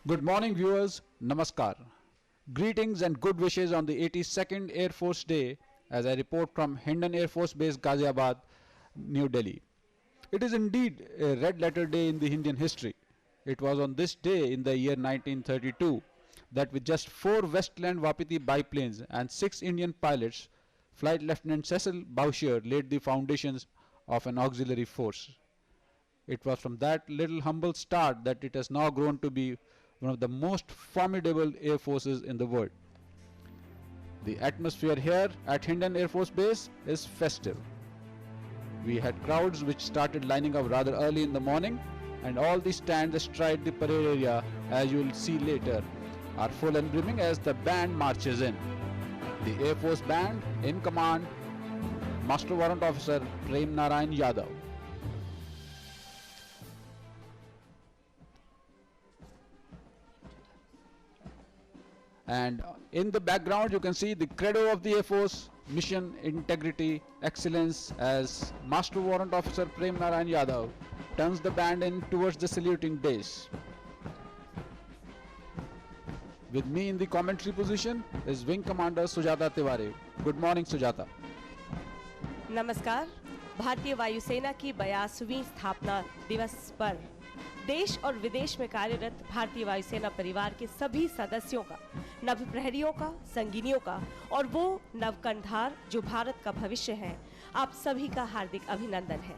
Good morning, viewers. Namaskar. Greetings and good wishes on the 82nd Air Force Day as I report from Hindon Air Force Base, Ghaziabad, New Delhi. It is indeed a red letter day in the Indian history. It was on this day in the year 1932 that with just 4 Westland Wapiti biplanes and 6 Indian pilots, Flight Lieutenant Cecil Boucher laid the foundations of an auxiliary force. It was from that little humble start that it has now grown to be one of the most formidable air forces in the world. The atmosphere here at Hindon Air Force Base is festive. We had crowds which started lining up rather early in the morning, and all the stands astride the parade area, as you will see later, are full and brimming as the band marches in. The Air Force Band, in command, Master Warrant Officer Prem Narayan Yadav. And in the background you can see the credo of the Air Force: mission, integrity, excellence, as Master Warrant Officer Prem Narayan Yadav turns the band in towards the saluting days. With me in the commentary position is Wing Commander Sujata Tiwari. Good morning, Sujata. नमस्कार। भारतीय वायुसेना की 82वीं स्थापना दिवस पर देश और विदेश में कार्यरत भारतीय वायुसेना परिवार के सभी सदस्यों का, नव प्रहरियों का, संगिनियों का और वो नवकंधार जो भारत का भविष्य हैं, आप सभी का हार्दिक अभिनंदन है।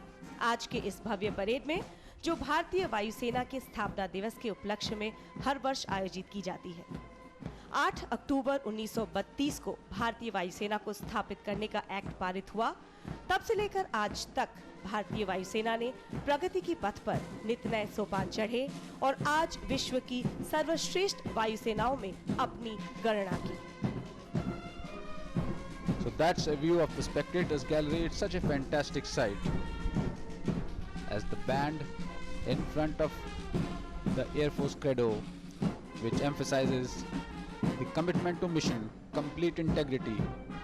आज के इस भव्य परेड में जो भारतीय वायुसेना के स्थापना दिवस के उपलक्ष्य में हर वर्ष आयोजित की जाती है। 8 अक्टूबर 1932 को भारतीय वायुसेना को स्थापित करने का एक्ट पारित हुआ। तब से लेकर आज तक भारतीय वायुसेना ने प्रगति की पथ पर नित नए सोपान चढ़े और आज विश्व की सर्वश्रेष्ठ वायुसेनाओं में अपनी गणना की। So that's a view of the spectators gallery. It's such a fantastic sight as the band in front of the Air Force credo, which emphasizes the commitment to mission, complete integrity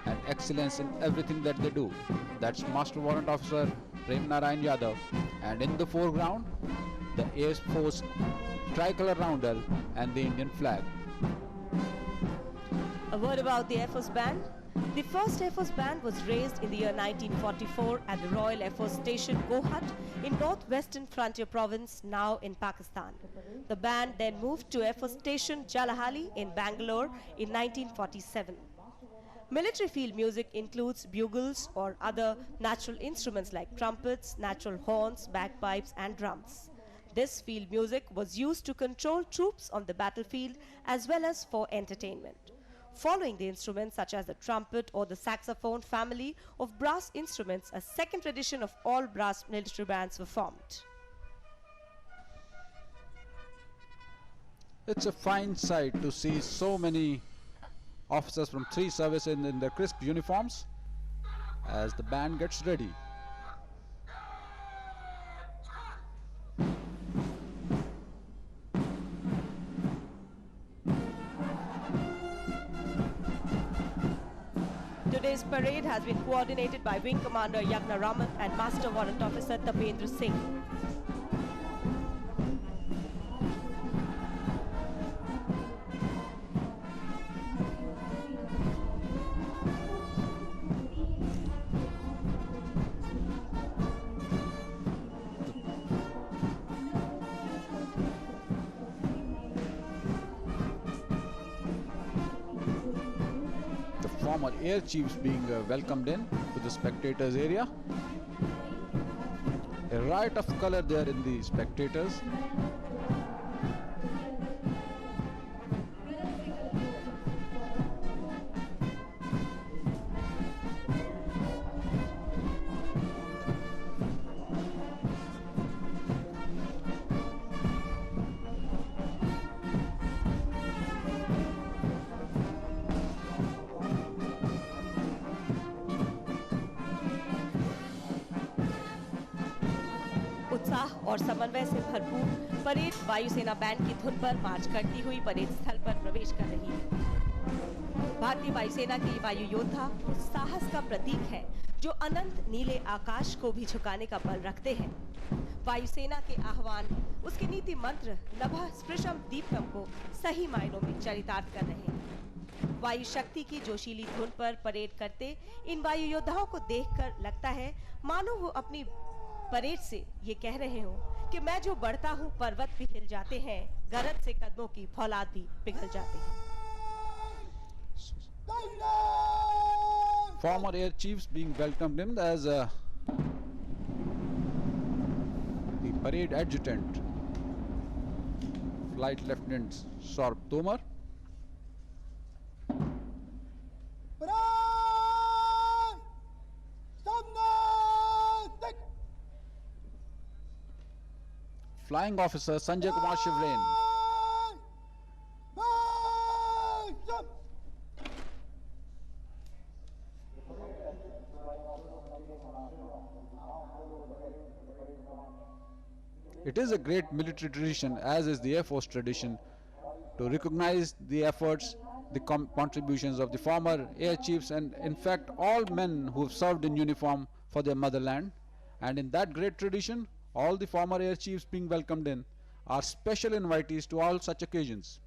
and excellence in everything that they do. That's Master Warrant Officer Prem Narayan Yadav, and in the foreground the Air Force tricolor roundel and the Indian flag. A word about the Air Force Band. The first Air Force Band was raised in the year 1944 at the Royal Air Force Station Gohat in northwestern Frontier Province, now in Pakistan. The band then moved to Air Force Station Jalahali in Bangalore in 1947. Military field music includes bugles or other natural instruments like trumpets, natural horns, bagpipes and drums. This field music was used to control troops on the battlefield as well as for entertainment. Following the instruments such as the trumpet or the saxophone family of brass instruments, a second tradition of all brass military bands were formed. It's a fine sight to see so many officers from 3 services in their crisp uniforms as the band gets ready. Today's parade has been coordinated by Wing Commander Yagna Raman and Master Warrant Officer Tapendra Singh. Former air chiefs being welcomed in to the spectators area. A riot of color there in the spectators. उत्साह और समन्वय से भरपूर parade वायुसेना band की धुन पर मार्च करती हुई परेड स्थल पर प्रवेश कर रही है। भारतीय वायुसेना के वायु योद्धा उस साहस का प्रतीक है जो अनंत नीले आकाश को भी झुकाने का बल रखते हैं। वायुसेना के आह्वान उसके नीति मंत्र नभः स्पृशम दीप्तम को सही मायनों में चरितार्थ कर रहे हैं। वायु शक्ति की जोशीली धुन पर परेड करते इन वायु योद्धाओं को देखकर लगता है मानो वो अपनी परेड से ये कह रहे हो कि मैं जो बढ़ता हूँ पर्वत भी हिल जाते हैं, गरज से कदमों की फौलाद भी पिघल जाते हैं। Former air chiefs being welcomed in as the parade adjutant, Flight Lieutenant Saurabh Tomar, Flying Officer Sanjay Kumar Shivrain, It is a great military tradition, as is the Air Force tradition, to recognize the efforts, the contributions of the former air chiefs and in fact all men who have served in uniform for their motherland. And in that great tradition, all the former air chiefs being welcomed in are special invitees to all such occasions.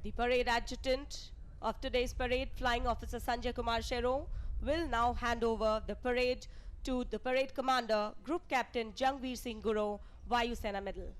The parade adjutant of today's parade, Flying Officer Sanjay Kumar Shero, will now hand over the parade to the parade commander, Group Captain Jangveer Singh Guro, Vayu Sena Medal.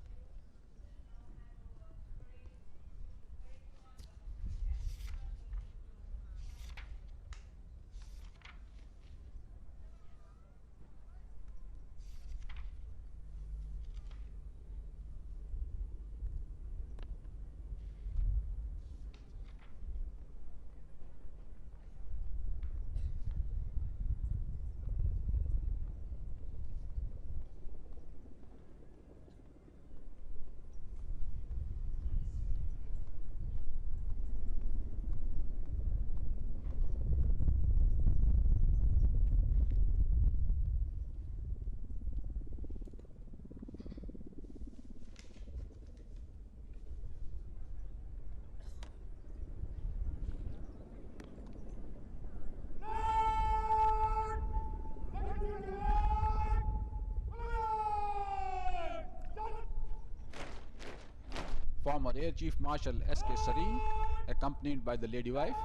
Former Air Chief Marshal S.K. Sareen, accompanied by the Lady Wife,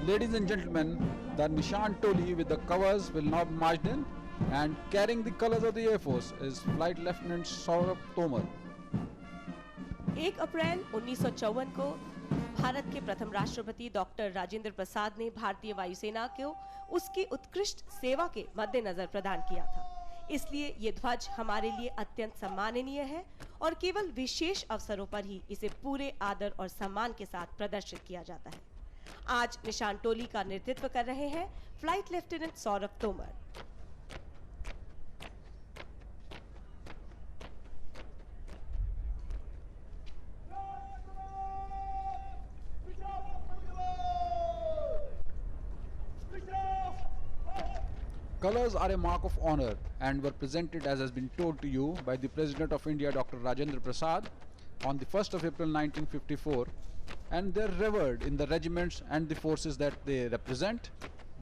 Ladies and gentlemen, the Nishan Toli with the covers will now be marched in, and carrying the colors of the Air Force is Flight Lieutenant Saurabh Tomar. 1 अप्रैल 1954 को भारत के प्रथम राष्ट्रपति doctor Rajendra Prasad ने भारतीय वायुसेना को उसकी उत्कृष्ट सेवा के मद्देनजर प्रदान किया था। इसलिए ये ध्वज हमारे लिए अत्यंत सम्माननीय है और केवल विशेष अवसरों पर ही इसे पूरे आदर और सम्मान के साथ प्रदर्शित किया जाता है। आज निशान टोली का नेतृत्व कर रहे हैं flight lieutenant Saurabh Tomar. Colors are a mark of honor and were presented, as has been told to you, by the President of India, Dr. Rajendra Prasad, on the 1st of April 1954, and they are revered in the regiments and the forces that they represent.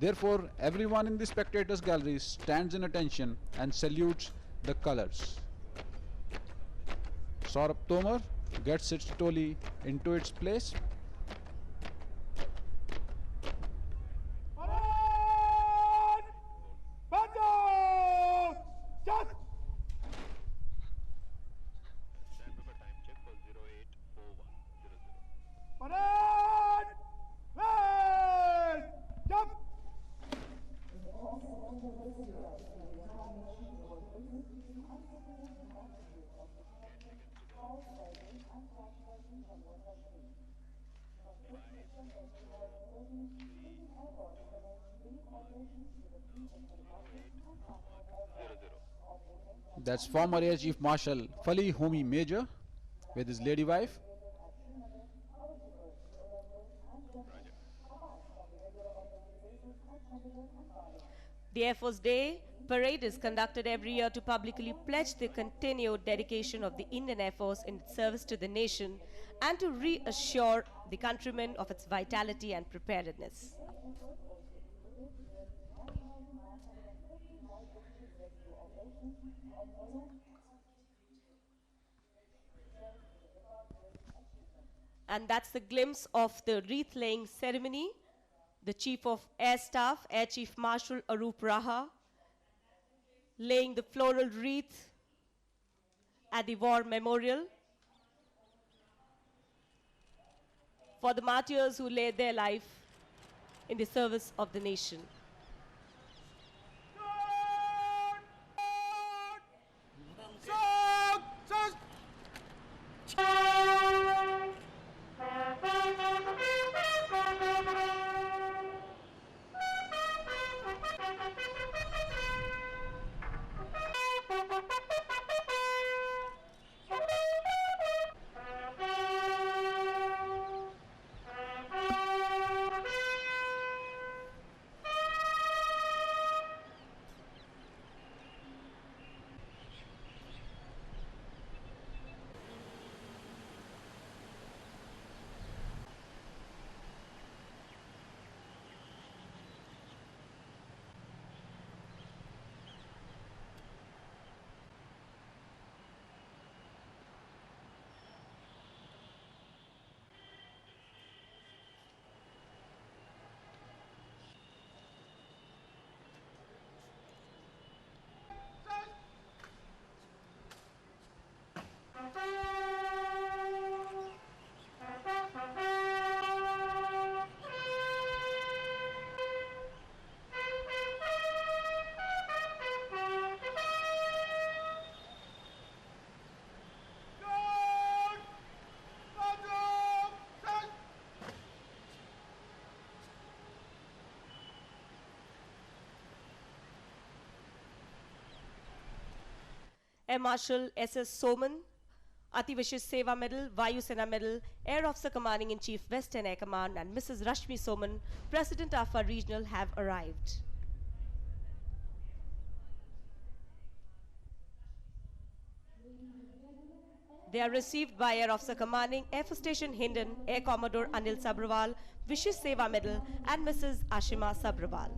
Therefore, everyone in the spectators gallery stands in attention and salutes the colors. Saurabh Tomar, gets its toli into its place. That's former Air Chief Marshal Fali Homi Major with his lady wife. The Air Force Day parade is conducted every year to publicly pledge the continued dedication of the Indian Air Force in its service to the nation and to reassure the countrymen of its vitality and preparedness. And that's the glimpse of the wreath laying ceremony. The Chief of Air Staff, Air Chief Marshal Arup Raha, laying the floral wreath at the War Memorial for the martyrs who laid their life in the service of the nation. Air Marshal S.S. Soman, Ati Vishish Seva Medal, Vayu Sena Medal, Air Officer Commanding in Chief Western Air Command, and Mrs. Rashmi Soman, President of our regional, have arrived. They are received by Air Officer Commanding, Air Force Station Hindon, Air Commodore Anil Sabrawal, Vishish Seva Medal, and Mrs. Ashima Sabrawal.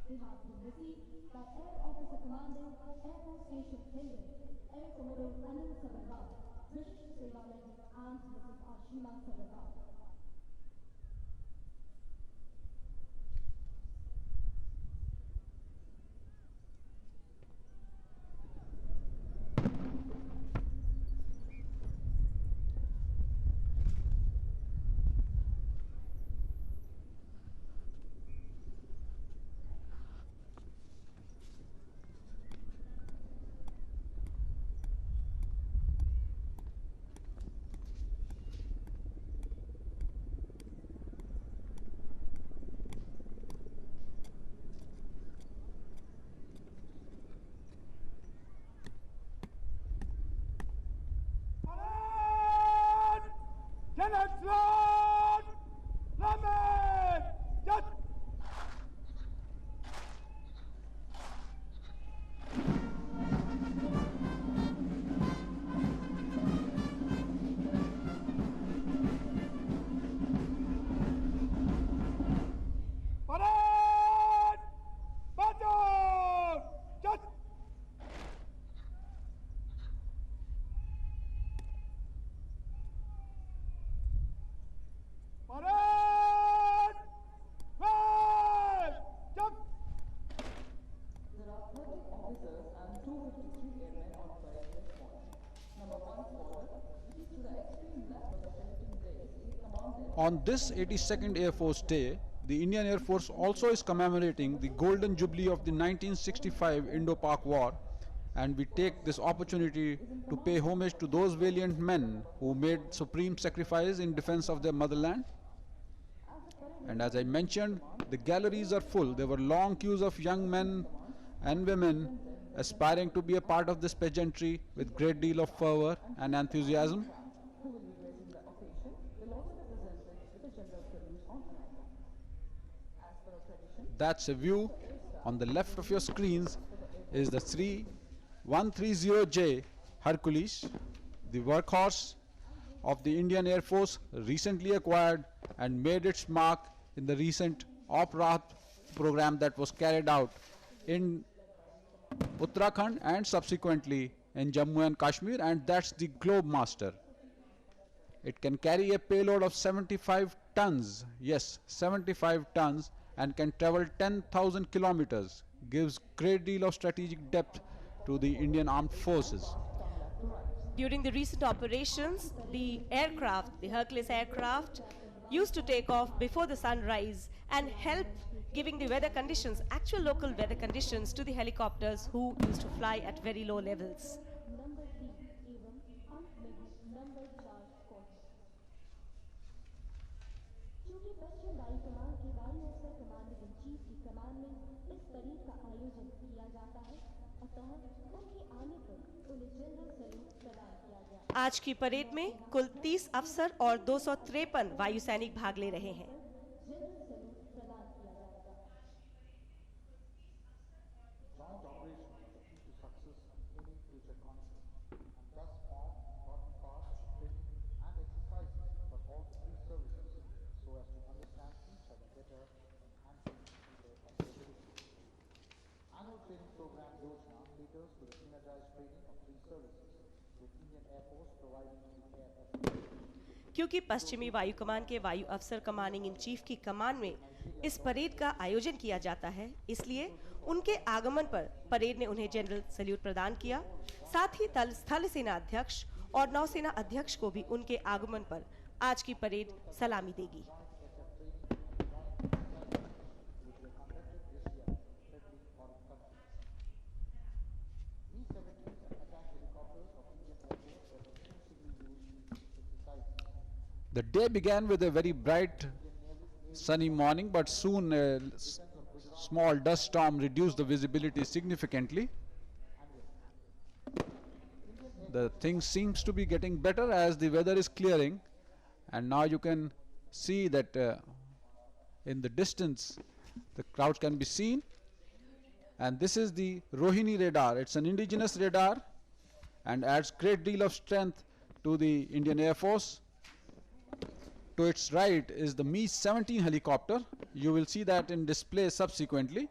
They have been received by Air Officer Commanding, Air Force Station Hindon, Air Commodore Anil Sabrawal, British Seva Medal, and Mrs. Ashima Sabrawal. On this 82nd Air Force Day, the Indian Air Force also is commemorating the golden jubilee of the 1965 Indo-Pak War, and we take this opportunity to pay homage to those valiant men who made supreme sacrifice in defense of their motherland. And as I mentioned, the galleries are full. There were long queues of young men and women aspiring to be a part of this pageantry with great deal of fervor and enthusiasm. That's a view. On the left of your screens is the 130J Hercules, the workhorse of the Indian Air Force, recently acquired and made its mark in the recent Wreath program that was carried out in Uttarakhand and subsequently in Jammu and Kashmir, and that's the Globe Master. It can carry a payload of 75 tons, yes, 75 tons, and can travel 10,000 kilometers, gives great deal of strategic depth to the Indian Armed Forces. During the recent operations, the Hercules aircraft, used to take off before the sunrise and help giving the weather conditions, actual local weather conditions, to the helicopters who used to fly at very low levels. Number 3 एवं अंक में भी number 4 course. चूंकि पश्चिम वायु कमान के वायु अफसर commander in chief की कमान में इस परेड का आयोजन किया जाता है, अतः उनके आने पर उन्हें जनरल सैल्यूट प्रदान किया गया। आज की परेड में कुल 30 अफसर और 253 वायु सैनिक भाग ले रहे हैं। जनरल सैल्यूट प्रदान किया जाएगा। Joint operations are the key to success in any future conflict, and thus form important parts of training and exercises for all three services, so as to understand each other better and enhance their capabilities. Annual training program Yojana caters to the synergized training of three services, with Indian Air Force providing the air effort. क्योंकि पश्चिमी वायु कमान के वायु अफसर commanding in chief की कमान में इस parade का आयोजन किया जाता है, इसलिए उनके आगमन पर परेड ने उन्हें जनरल सैल्यूट प्रदान किया। साथ ही थल सेना अध्यक्ष और नौसेना अध्यक्ष को भी उनके आगमन पर आज की परेड सलामी देगी। The day began with a very bright sunny morning, but soon a small dust storm reduced the visibility significantly. The thing seems to be getting better as the weather is clearing, and now you can see that in the distance the clouds can be seen, and this is the Rohini radar. It's an indigenous radar and adds great deal of strength to the Indian Air Force. To its right is the Mi-17 helicopter. You will see that in display subsequently.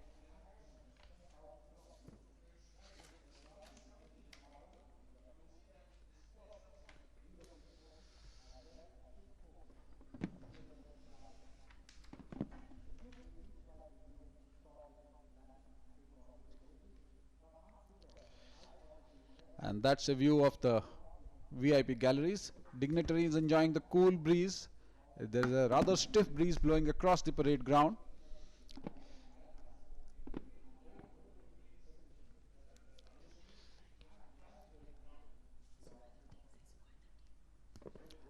And that's a view of the VIP galleries. Dignitaries enjoying the cool breeze. There is a rather stiff breeze blowing across the parade ground.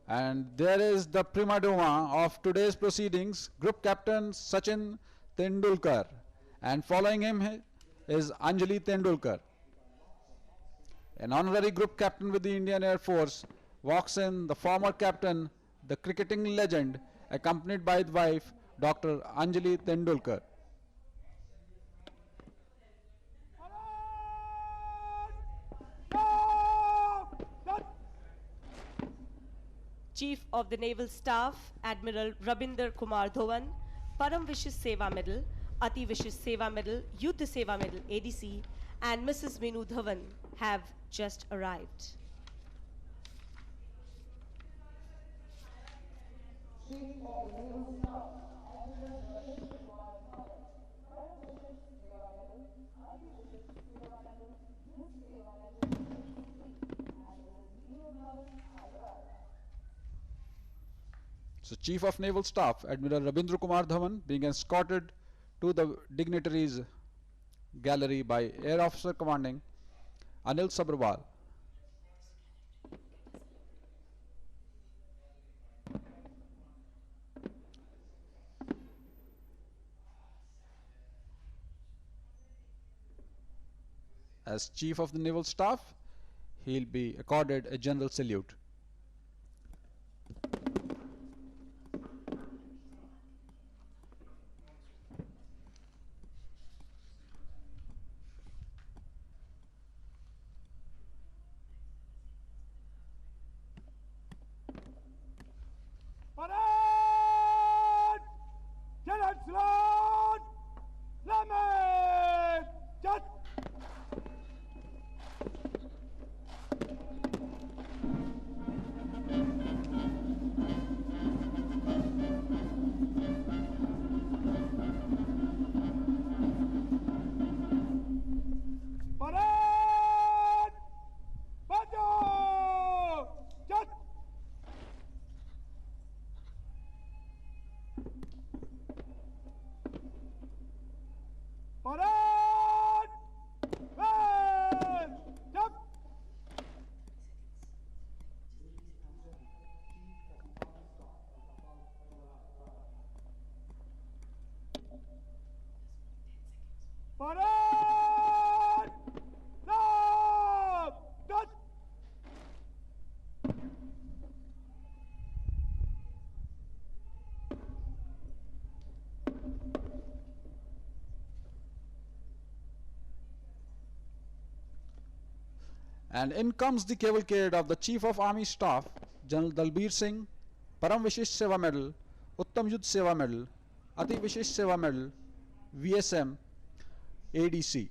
And there is the prima donna of today's proceedings, Group Captain Sachin Tendulkar, and following him is Anjali Tendulkar. An honorary group captain with the Indian Air Force walks in, the former captain, the cricketing legend, accompanied by his wife, Dr. Anjali Tendulkar. Chief of the Naval Staff, Admiral Rabinder Kumar Dhawan, Param Vishish Seva Medal, Ati Vishish Seva Medal, Yuddha Seva Medal ADC, and Mrs. Minu Dhawan have just arrived. So Chief of Naval Staff Admiral Rabindra Kumar Dhawan being escorted to the dignitaries gallery by Air Officer Commanding Anil Sabharwal. As Chief of the Naval Staff, he'll be accorded a general salute. Parade! Tenant slot! Lemon! Just! Parade! Bajo! Just! Parade! Man! Jump! Parade! Stop! Dot! And in comes the cavalcade of the Chief of Army Staff, General Dalbir Singh, Param Vishish Seva Medal, Uttam Yudh Seva Medal, Ati Vishish Seva Medal, VSM, ADC.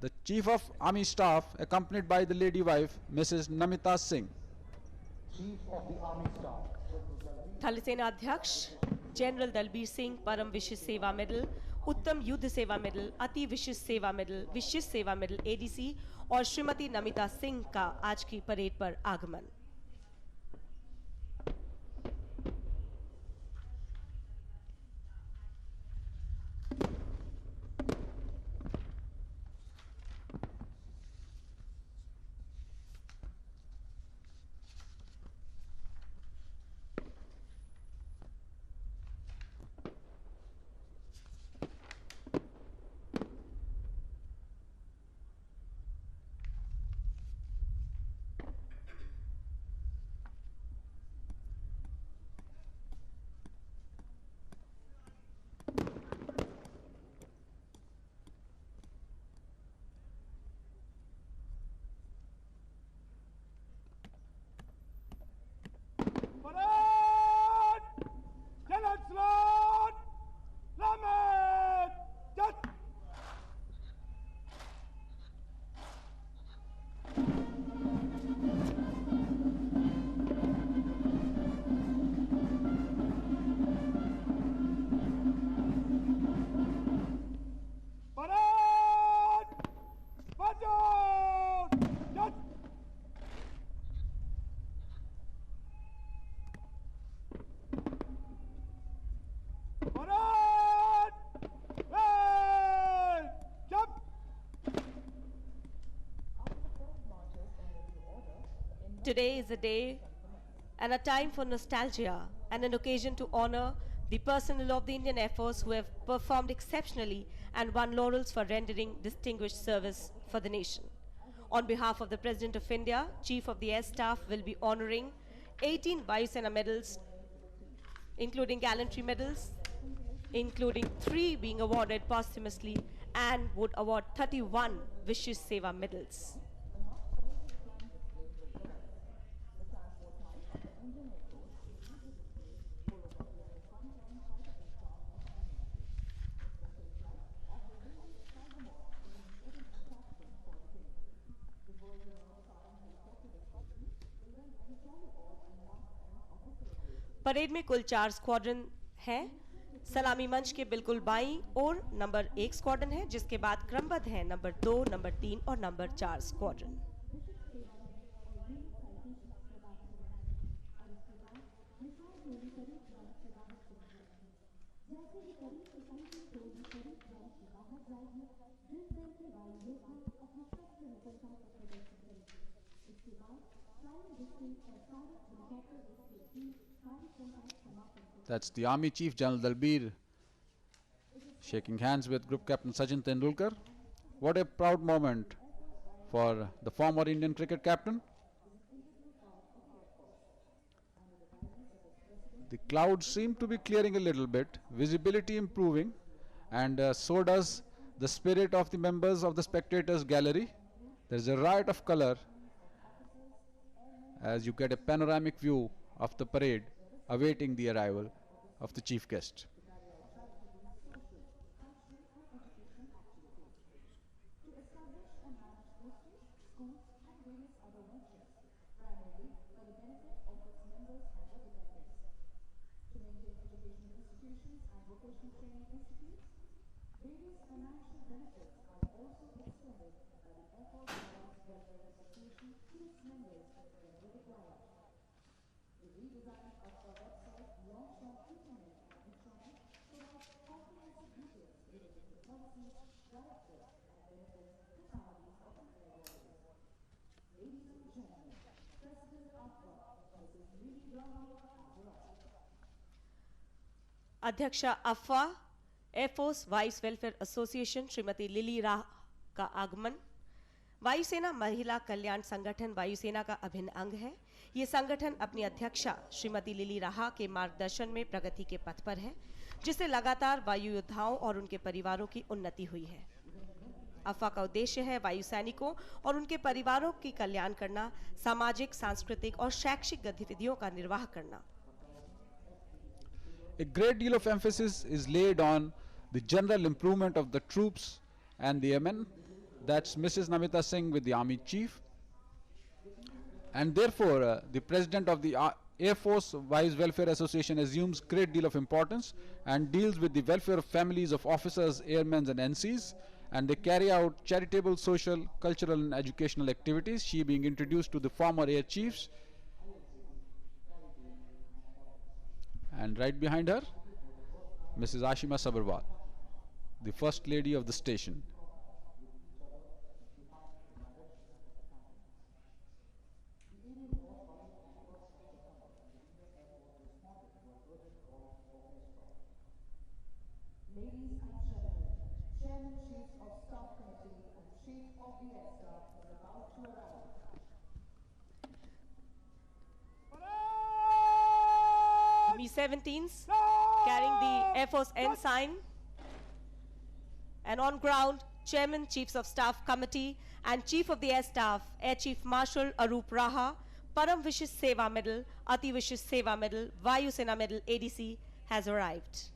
The Chief of Army Staff, accompanied by the lady wife, Mrs. Namita Singh. Chief of the Army Staff, थल सेना अध्यक्ष general Dalbir Singh परम विशिष्ट सेवा medal, उत्तम युद्ध सेवा medal, अति विशिष्ट सेवा मेडल, विशिष्ट सेवा मेडल एडीसी और श्रीमती नमिता सिंह का आज की परेड पर आगमन। Parade! Tenant slot! Lemon! Just! Parade! Bajo! Just! Parade! Man! Jump! Today is a day and a time for nostalgia and an occasion to honor the personnel of the Indian Air Force who have performed exceptionally and won laurels for rendering distinguished service for the nation. On behalf of the President of India, Chief of the Air Staff will be honoring 18 Vayu Sena medals, including gallantry medals, including 3 being awarded posthumously, and would award 31 Vishish Seva medals. Parade में कुल 4 squadron हैं। सलामी मंच के बिल्कुल बाईं ओर number 1 squadron है, जिसके बाद क्रमबद्ध है नंबर 2, नंबर 3 और नंबर 4 स्क्वाड्रन। और इसके बाद जैसे ही करीब की अंतिम टोली करीब गाड़ी से बाहर जाएगी, ड्रिल दल के वायु योद्धा अपनी शस्त्र निपुणता का प्रदर्शन करेंगे। इसके बाद फ्लाइंग डिस्टेंस और सारे हेलीकॉप्टर रेस के बीच कार्यक्रम का समापन होगा। That's the Army Chief General Dalbir shaking hands with Group Captain Sachin Tendulkar. What a proud moment for the former Indian cricket captain. The clouds seem to be clearing a little bit, visibility improving, and so does the spirit of the members of the spectators gallery. There's a riot of color as you get a panoramic view of the parade awaiting the arrival of the chief guest. To establish and manage hostels, schools, and various other ventures, primarily for the benefit of its members and their dependents. To maintain educational institutions and vocational training institutes, various financial benefits are also extended by the Air Force Boys Welfare Association to its members whenever required. The redesign of our website launched on internet and electronic provides comprehensive details related to policies, directives, and benefits to families of air warriors. Ladies and gentlemen, President Afra, Mrs. Lily Raha, has arrived. अध्यक्षा अफवा air force vice welfare association Shrimati lily राह का आगमन। वायुसेना महिला कल्याण संगठन वायुसेना का अभिन्न अंग है। ये संगठन अपनी अध्यक्षा श्रीमती लिली राह के मार्गदर्शन में प्रगति के पथ पर है, जिससे लगातार वायु योद्धाओं और उनके परिवारों की उन्नति हुई है। अफवा का उद्देश्य है वायु सैनिकों और उनके परिवारों की कल्याण करना, सामाजिक, सांस्कृतिक और शैक्षिक गतिविधियों का निर्वाह करना। A great deal of emphasis is laid on the general improvement of the troops and the airmen. That's Mrs. Namita Singh with the Army Chief. And therefore, the President of the Air Force Wives Welfare Association assumes great deal of importance and deals with the welfare of families of officers, airmen and NCs. And they carry out charitable, social, cultural and educational activities. She being introduced to the former Air Chiefs. And right behind her, Mrs. Ashima Sabharwal, the First Lady of the station. Ladies and gentlemen, Chairman, Chief of Staff Committee and Chief of the Air Staff is about to arrive. Mi-17s carrying the Air Force ensign, and on ground, Chairman, Chiefs of Staff Committee and Chief of the Air Staff, Air Chief Marshal Arup Raha, Param Vishis Seva Medal, Ati Vishis Seva Medal, Vayu Sena Medal ADC has arrived.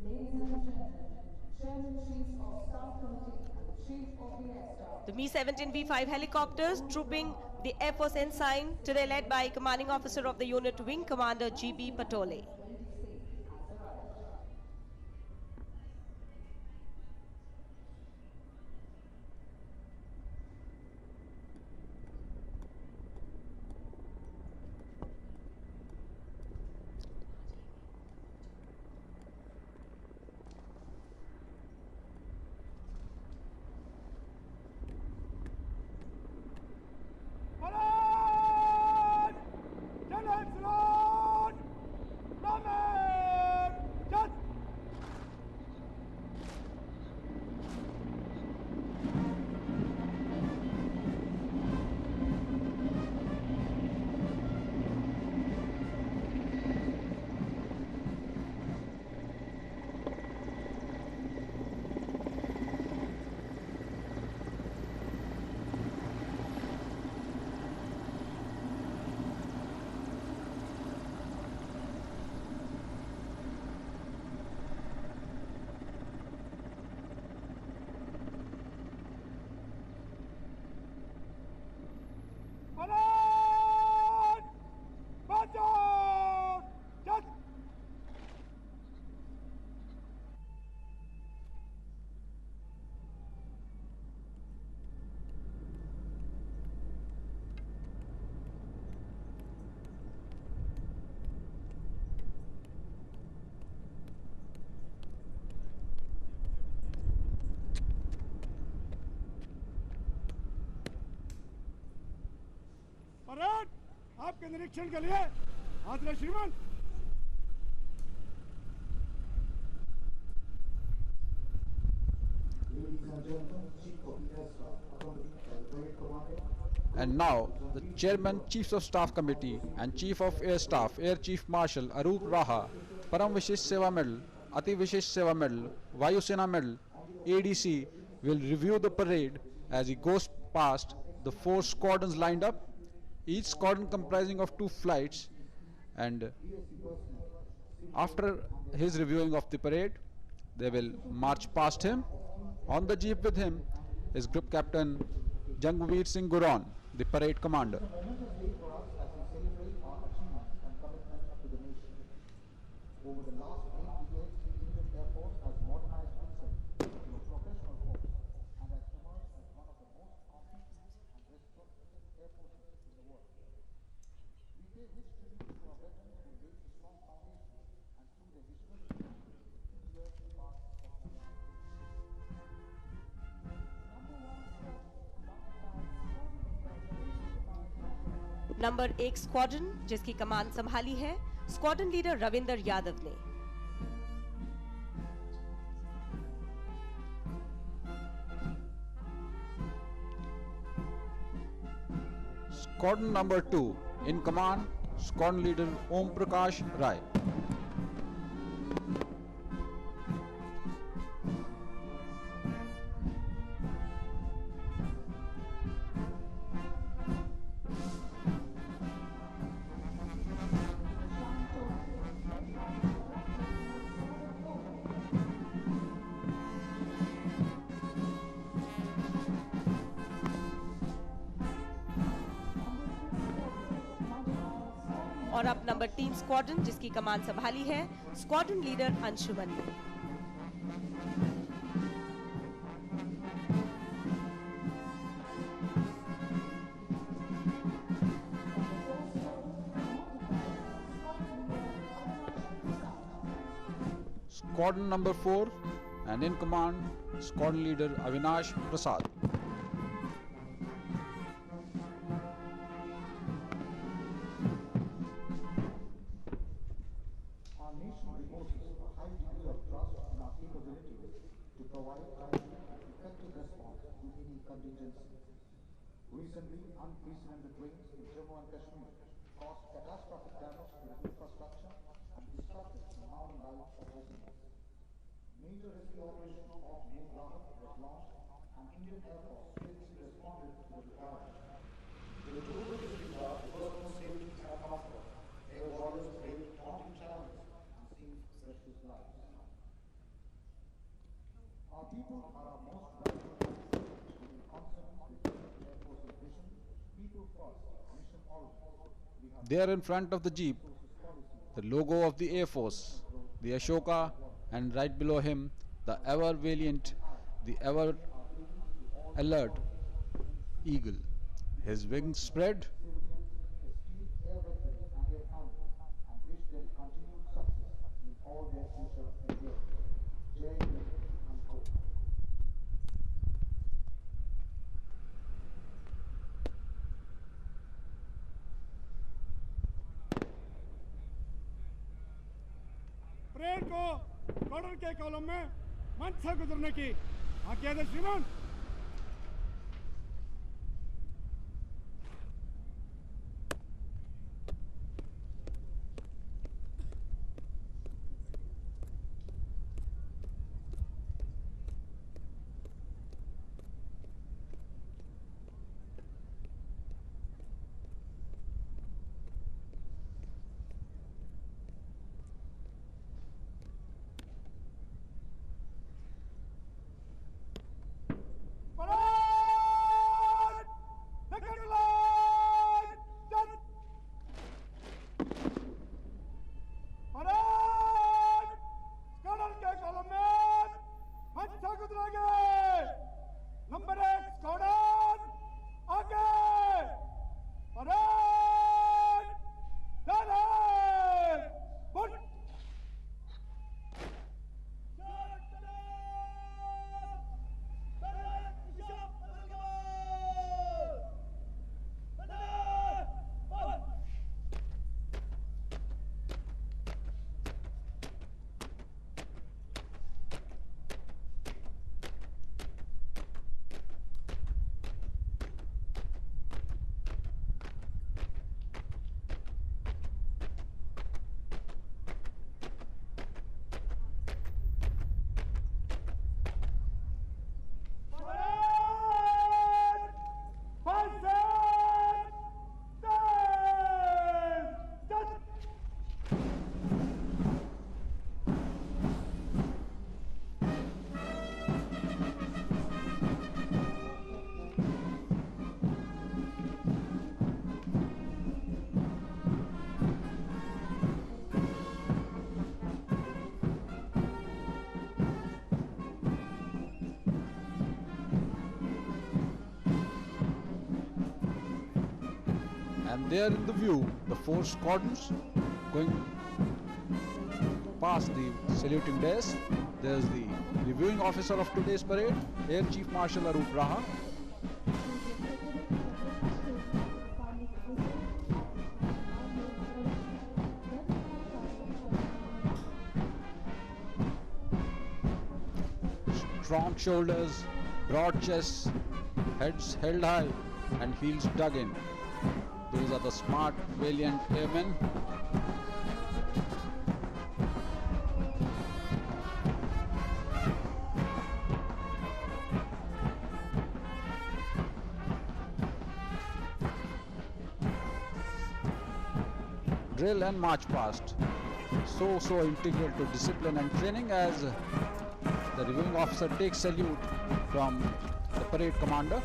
Ladies and gentlemen, Chairman, Chief of Staff Committee and Chief of the Air Staff. The Mi-17 V5 helicopters trooping the Air Force ensign, today led by Commanding Officer of the unit, Wing Commander G.B. Patole. Salute! General salute! Parade आपके निरीक्षण के लिए हाजिर है श्रीमान। And now, the Chairman, Chiefs of Staff Committee and Chief of Air Staff, Air Chief Marshal Arup Raha, Param Vishesh Seva Medal, Ati Vishesh Seva Medal, Vayu Sena Medal, ADC will review the parade as he goes past the 4 squadrons lined up, each squadron comprising of 2 flights, and after his reviewing of the parade, they will march past him. On the jeep with him is Group Captain Jangveer Singh Guron, the parade commander. Over the last 8 decades, Indian Air Force has modernized itself into a professional force and has emerged as one of the most competent and respected air forces in the world. We pay rich tribute to our veterans who laid a strong foundation and through their historic leadership, years past technology. Number 1 squadron, जिसकी कमान संभाली है squadron leader Ravinder Yadav ने। Squadron number 2, in command, Squadron leader Om Prakash Rai. और अब number 3 squadron, जिसकी कमान संभाली है squadron leader Anshuman ने। Squadron number 4, and in command, Squadron leader Avinash Prasad. Our nation reposes a high degree of trust in our capabilities to provide timely and effective response to any contingency. Recently, unprecedented rains in Jammu and Kashmir caused catastrophic damage to the infrastructure and disrupted the normal life of residents. Major rescue operation of Moth was launched and Indian Air Force swiftly responded to the requirement. With the total of personal safety and comfort, air warriors braved daunting challenges and saved precious lives. Our people are our most valuable asset, and in consonance with Indian Air Force's vision, people first, mission always. We have There in front of the jeep, the logo of the Air Force, the Ashoka, and right below him, the ever valiant, the ever alert eagle. His wings spread, esteemed air veterans and their families and wish them continued success in all their future endeavors. Jai Hind, unquote. Parade को squadron के column में मंच से गुजरने की आज्ञा दे श्रीमान। There in the view, the four squadrons going past the saluting desk. There's the reviewing officer of today's parade, Air Chief Marshal Arup Raha. Strong shoulders, broad chests, heads held high and heels dug in. Those are the smart, valiant airmen. Drill and march past. So integral to discipline and training as the reviewing officer takes salute from the parade commander.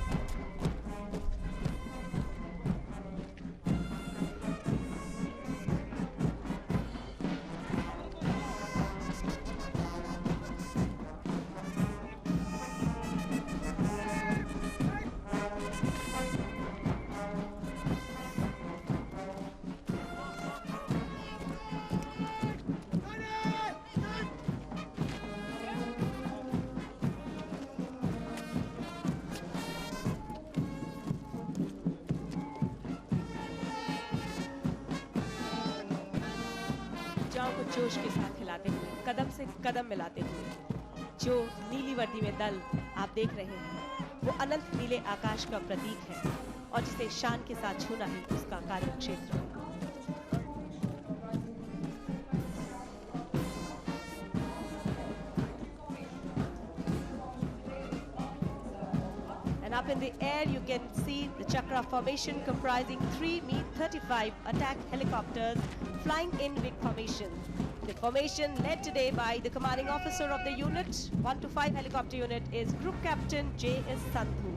ऊर्जाओं को जोश के साथ हिलाते हुए, कदम से कदम मिलाते हुए, जो नीली वर्दी में दल आप देख रहे हैं, वो अनंत नीले आकाश का प्रतीक है और जिसे शान के साथ छूना ही उसका कार्यक्षेत्र है। And up in the air, you can see the Chakra formation comprising 3 Mi-35 attack helicopters flying in big formation. The formation led today by the commanding officer of the unit, 125 helicopter unit, is Group Captain J.S. Sandhu.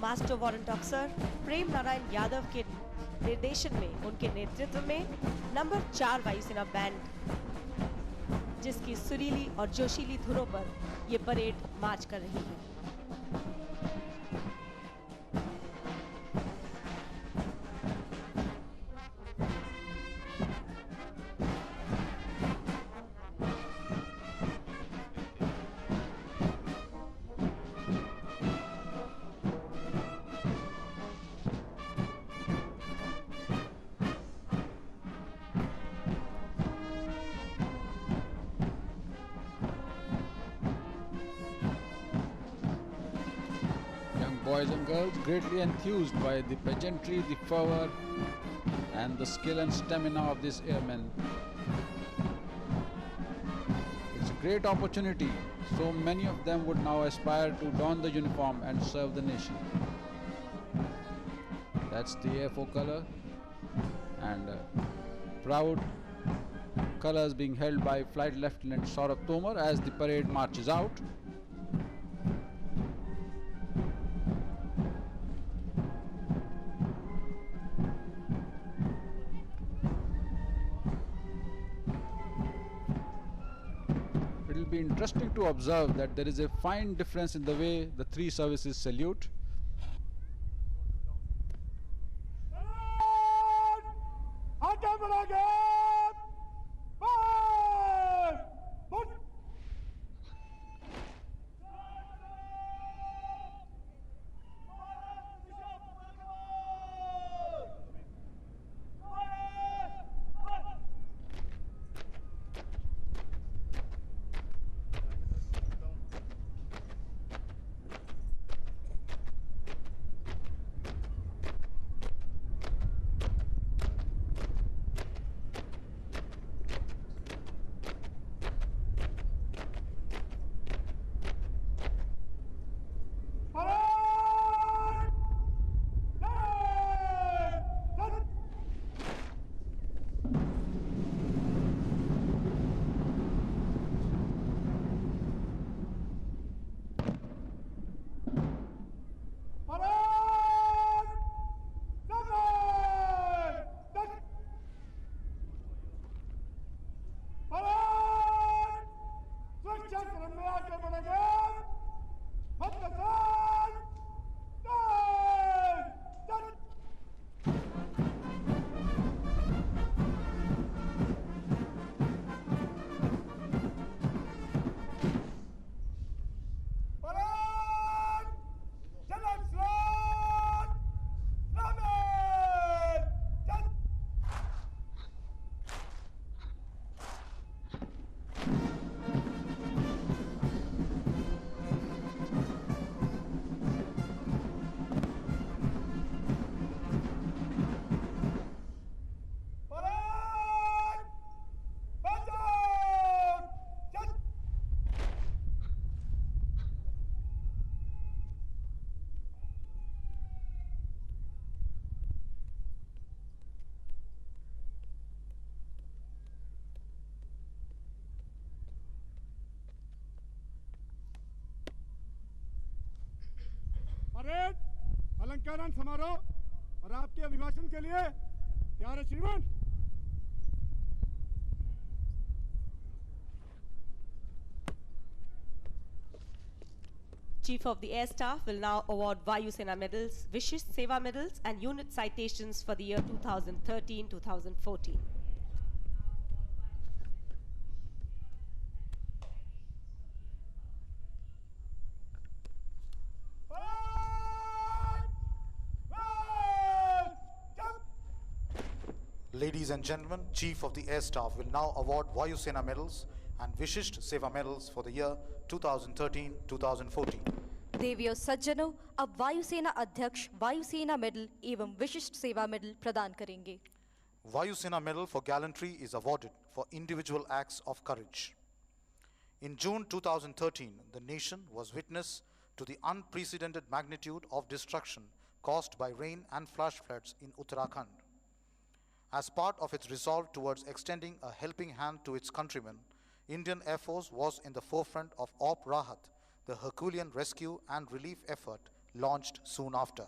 Master warrant अफसर प्रेम नारायण यादव के निर्देशन में, उनके नेतृत्व में number 4 वायुसेना band, जिसकी सुरीली और जोशीली धुनों पर ये परेड मार्च कर रही है। Boys and girls greatly enthused by the pageantry, the fervor and the skill and stamina of these airmen. It's a great opportunity. So many of them would now aspire to don the uniform and serve the nation. That's the Air Force color, and proud colors being held by Flight Lieutenant Saurabh Tomar as the parade marches out. be interesting to observe that there is a fine difference in the way the three services salute. आगे बढ़ागे बाहर मुड़ parade अलंकरण समारोह और आपके अभिभाषण के लिए तैयार है श्रीमान। Chief of the Air Staff will now award Vayu Sena medals, Vishish Seva medals and unit citations for the year 2013-2014. Ladies and gentlemen, Chief of the Air Staff will now award Vayu Sena medals and Vishisht Seva medals for the year 2013-2014. देवियों सज्जनों, अब वायुसेना अध्यक्ष वायुसेना medal एवं विशिष्ट सेवा medal प्रदान करेंगे। Vayu Sena Medal for Gallantry is awarded for individual acts of courage. In June 2013, the nation was witness to the unprecedented magnitude of destruction caused by rain and flash floods in Uttarakhand. As part of its resolve towards extending a helping hand to its countrymen, Indian Air Force was in the forefront of Op Rahat, the Herculean rescue and relief effort launched soon after.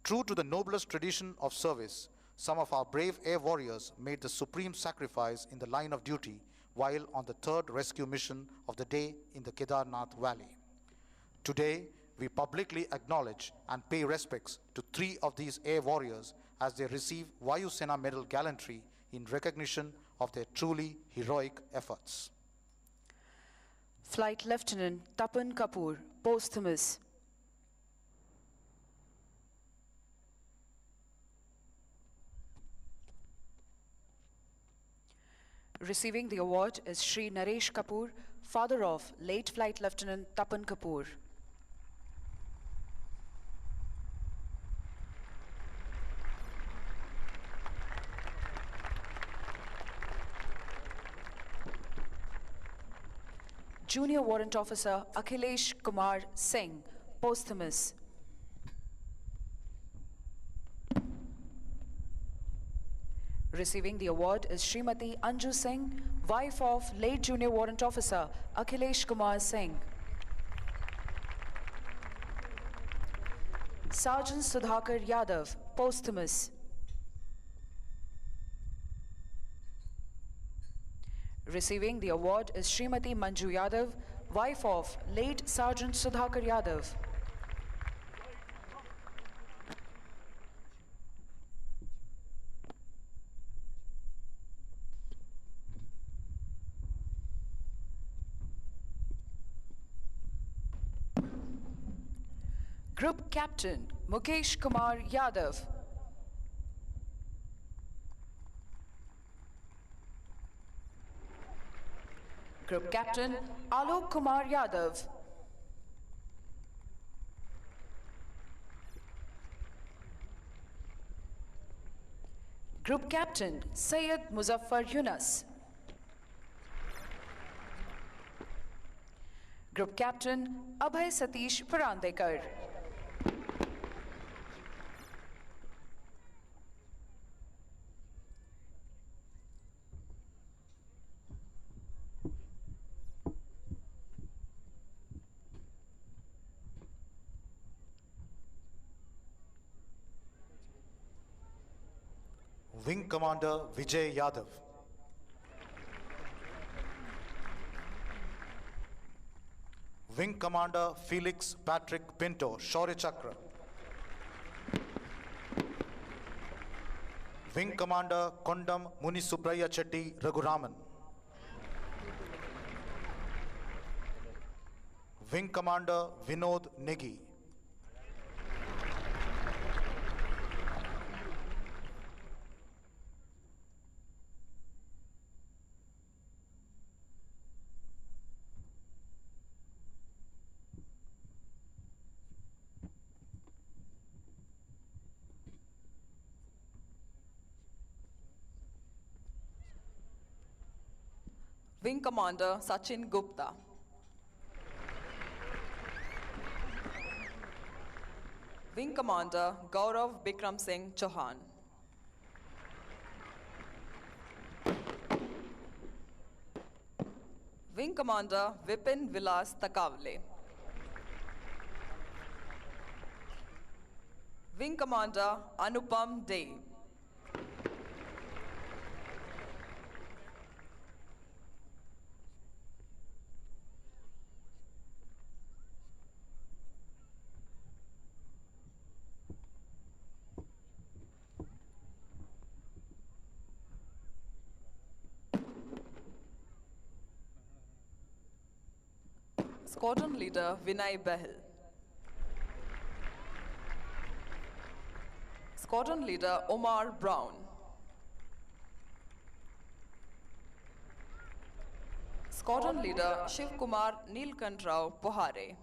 True to the noblest tradition of service, some of our brave air warriors made the supreme sacrifice in the line of duty while on the third rescue mission of the day in the Kedarnath Valley. Today, we publicly acknowledge and pay respects to 3 of these air warriors as they receive Vayu Sena Medal Gallantry in recognition of their truly heroic efforts. Flight Lieutenant Tapan Kapoor, posthumous. Receiving the award is Shri Naresh Kapoor, father of late Flight Lieutenant Tapan Kapoor. Junior Warrant Officer Akhilesh Kumar Singh, posthumous. Receiving the award is Srimati Anju Singh, wife of late Junior Warrant Officer Akhilesh Kumar Singh. Sergeant Sudhakar Yadav, posthumous. Receiving the award is Srimati Manju Yadav, wife of late Sergeant Sudhakar Yadav. Group Captain Mukesh Kumar Yadav. Group Captain Alok Kumar Yadav. Group Captain Syed Muzaffar Yunus. Group Captain Abhay Satish Parandekar. Wing Commander Vijay Yadav. Wing Commander Felix Patrick Pinto, Shaurya Chakra. Wing Commander Kondam Munisubraya Chetty Raghuraman. Wing Commander Vinod Negi. Wing Commander Sachin Gupta. Wing Commander Gaurav Bikram Singh Chauhan. Wing Commander Vipin Vilas Takavle. Wing Commander Anupam Dey. Squadron Leader Vinay Bahal. Squadron Leader Omar Brown. Squadron Leader Shiv Kumar Neelkant Rao Pohare.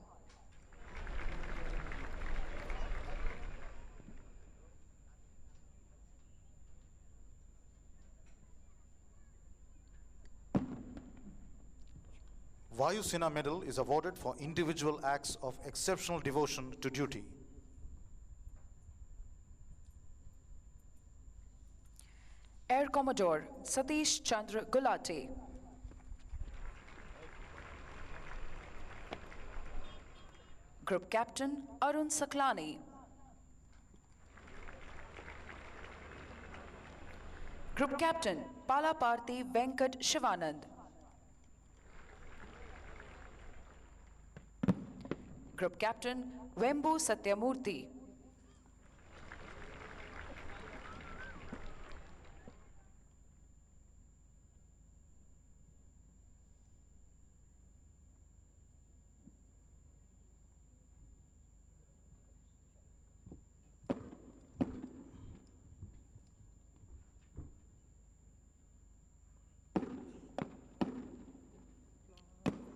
Vayu Sena Medal is awarded for individual acts of exceptional devotion to duty. Air Commodore Satish Chandra Gulati. Group Captain Arun Saklani. Group Captain Palaparthi Venkat Shivanand. Group Captain Vembu Satyamurthy.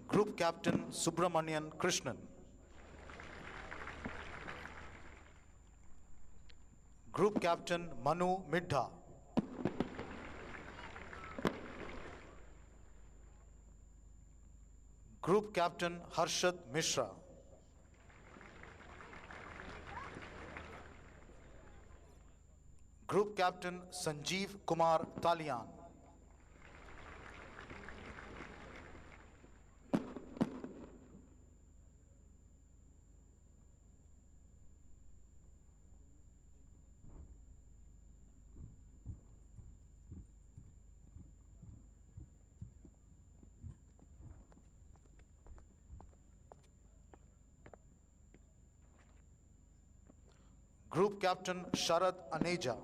Group Captain Subramanian Krishnan. Group Captain Manu Midha. Group Captain Harshad Mishra. Group Captain Sanjeev Kumar Talian. Group Captain Sharad Aneja.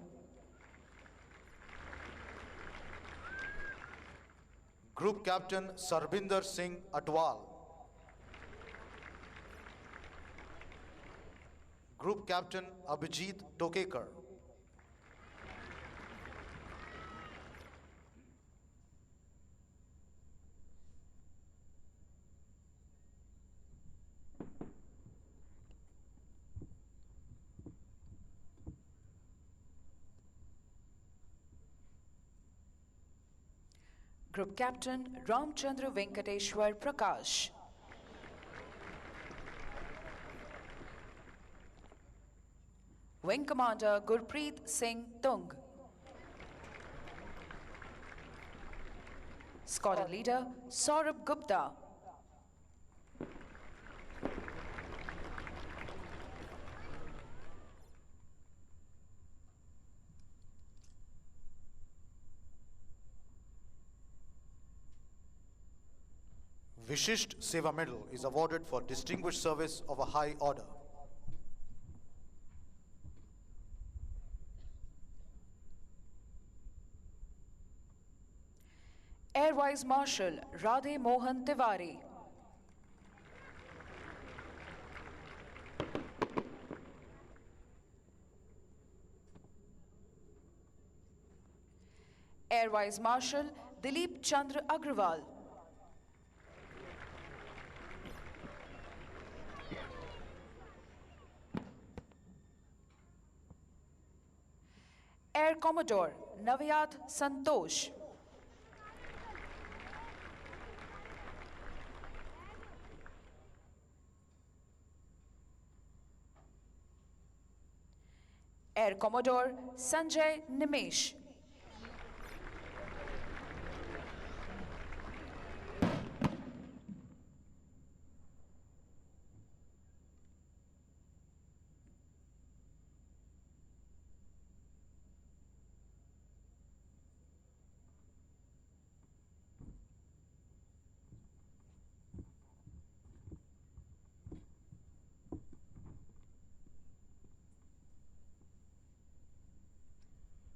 Group Captain Sarbinder Singh Atwal. Group Captain Abhijit Tokekar. Group Captain Ramchandra Venkateshwar Prakash. Wing Commander Gurpreet Singh Tung. Squadron Leader Saurabh Gupta. Vishisht Seva Medal is awarded for distinguished service of a high order. Air Vice Marshal Radhe Mohan Tiwari. Air Vice Marshal Dilip Chandra Agrawal. Air Commodore Navyat Santosh. Air Commodore Sanjay Nimesh.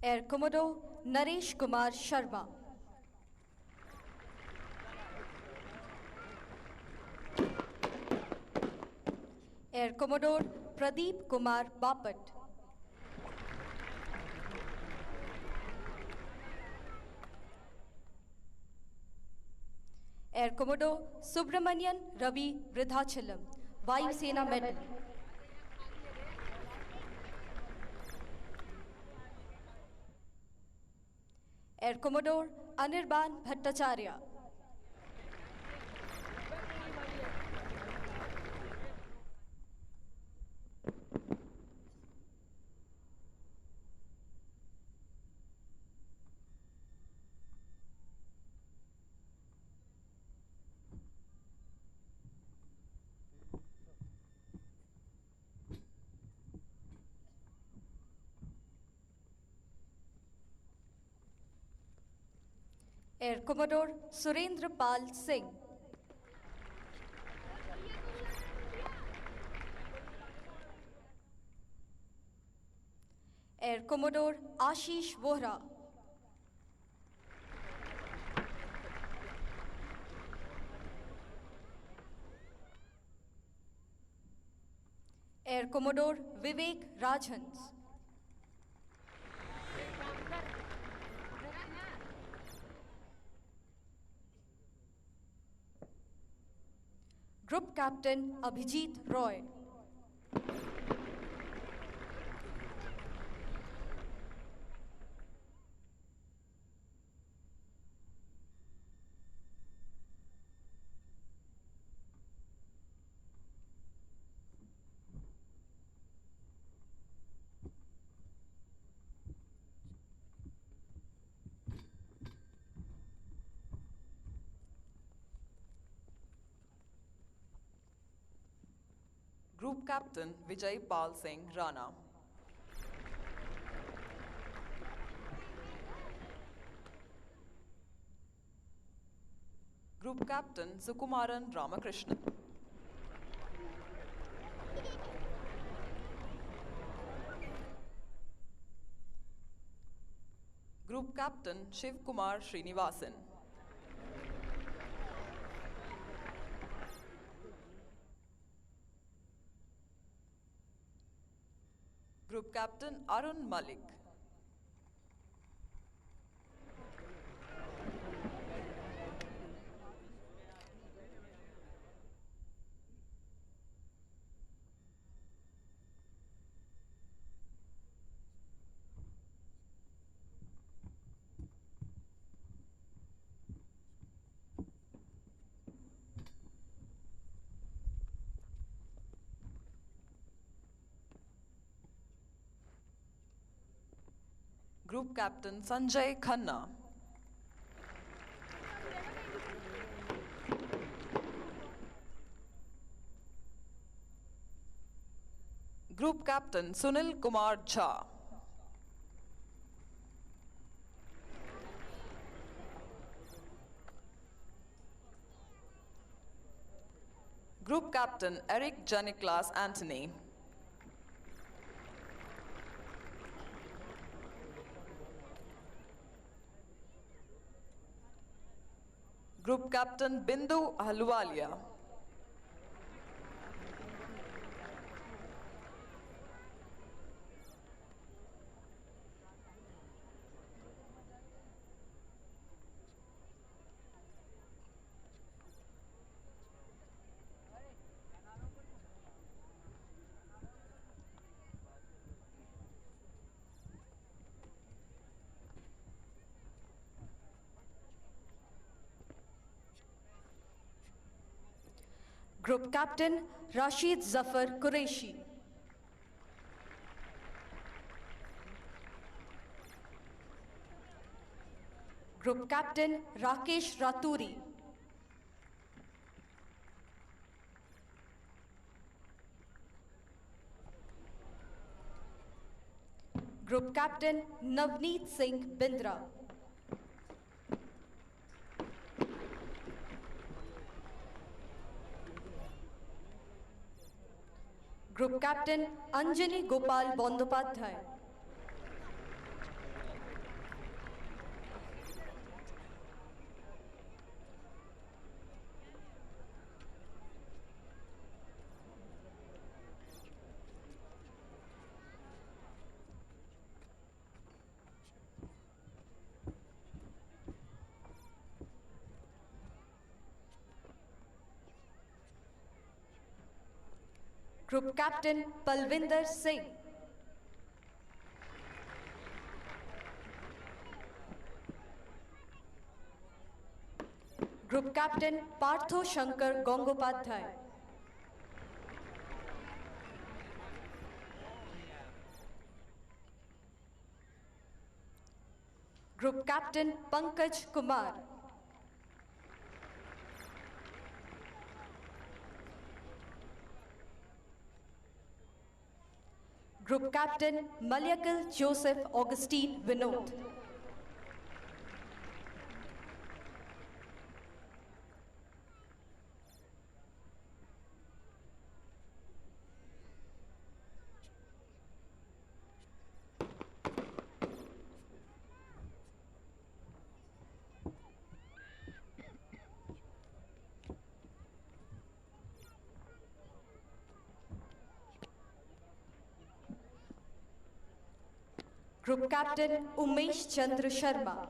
Air Commodore Naresh Kumar Sharma. Air Commodore Pradeep Kumar Bapat. Air Commodore Subramanian Ravi Vridhachalam, Vayu Sena Medal. Air Commodore Anirban Bhattacharya. Air Commodore Surendra Pal Singh. Air Commodore Ashish Vohra. Air Commodore Vivek Rajhans. Group Captain Abhijit Roy. Group Captain Vijay Pal Singh Rana. Group Captain Sukumaran Ramakrishnan. Captain Shiv Kumar Srinivasan. Group Captain Arun Malik. Group Captain Sanjay Khanna. Group Captain Sunil Kumar Jha. Group Captain Eric Janiklas Anthony. Group Captain Bindu Ahluwalia. Group Captain Rashid Zafar Qureshi. Group Captain Rakesh Raturi. Group Captain Navneet Singh Bindra. Group Captain Anjani Gopal Bandopadhyay. Group Captain Palvinder Singh. Group Captain Partho Shankar Gangopadhyay. Group Captain Pankaj Kumar. Group Captain Malyakal Joseph Augustine Vinod. Group Captain Umesh Chandra Sharma.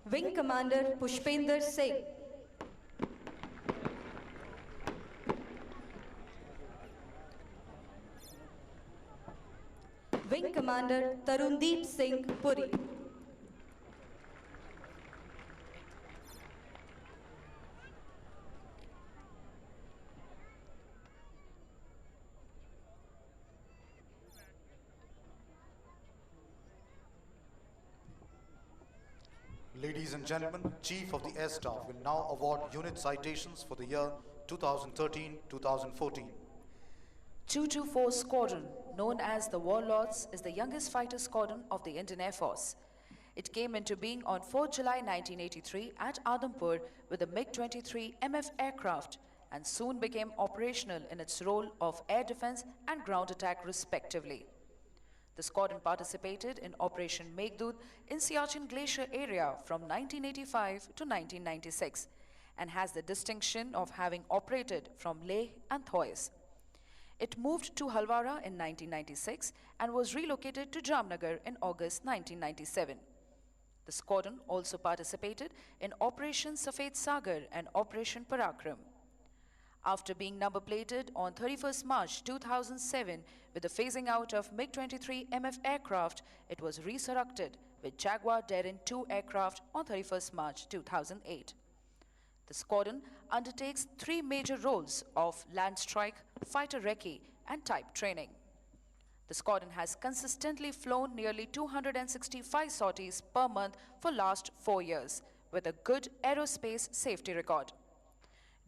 Wing Commander Pushpender Singh. Wing Commander Tarundeep Singh Puri. Ladies and gentlemen, Chief of the Air Staff will now award unit citations for the year 2013-2014. 224 Squadron, known as the Warlords, is the youngest fighter squadron of the Indian Air Force. It came into being on 4 July 1983 at Adampur with a MiG-23 MF aircraft and soon became operational in its role of air defense and ground attack respectively. The squadron participated in Operation Meghdut in Siachen Glacier area from 1985 to 1996 and has the distinction of having operated from Leh and Thois. It moved to Halwara in 1996 and was relocated to Jamnagar in August 1997. The squadron also participated in Operation Safed Sagar and Operation Parakram. After being number plated on 31st March 2007 with the phasing out of MiG-23 MF aircraft, it was resurrected with Jaguar Daring 2 aircraft on 31st March 2008. The squadron undertakes three major roles of land strike, fighter recce, and type training. The squadron has consistently flown nearly 265 sorties per month for last 4 years, with a good aerospace safety record.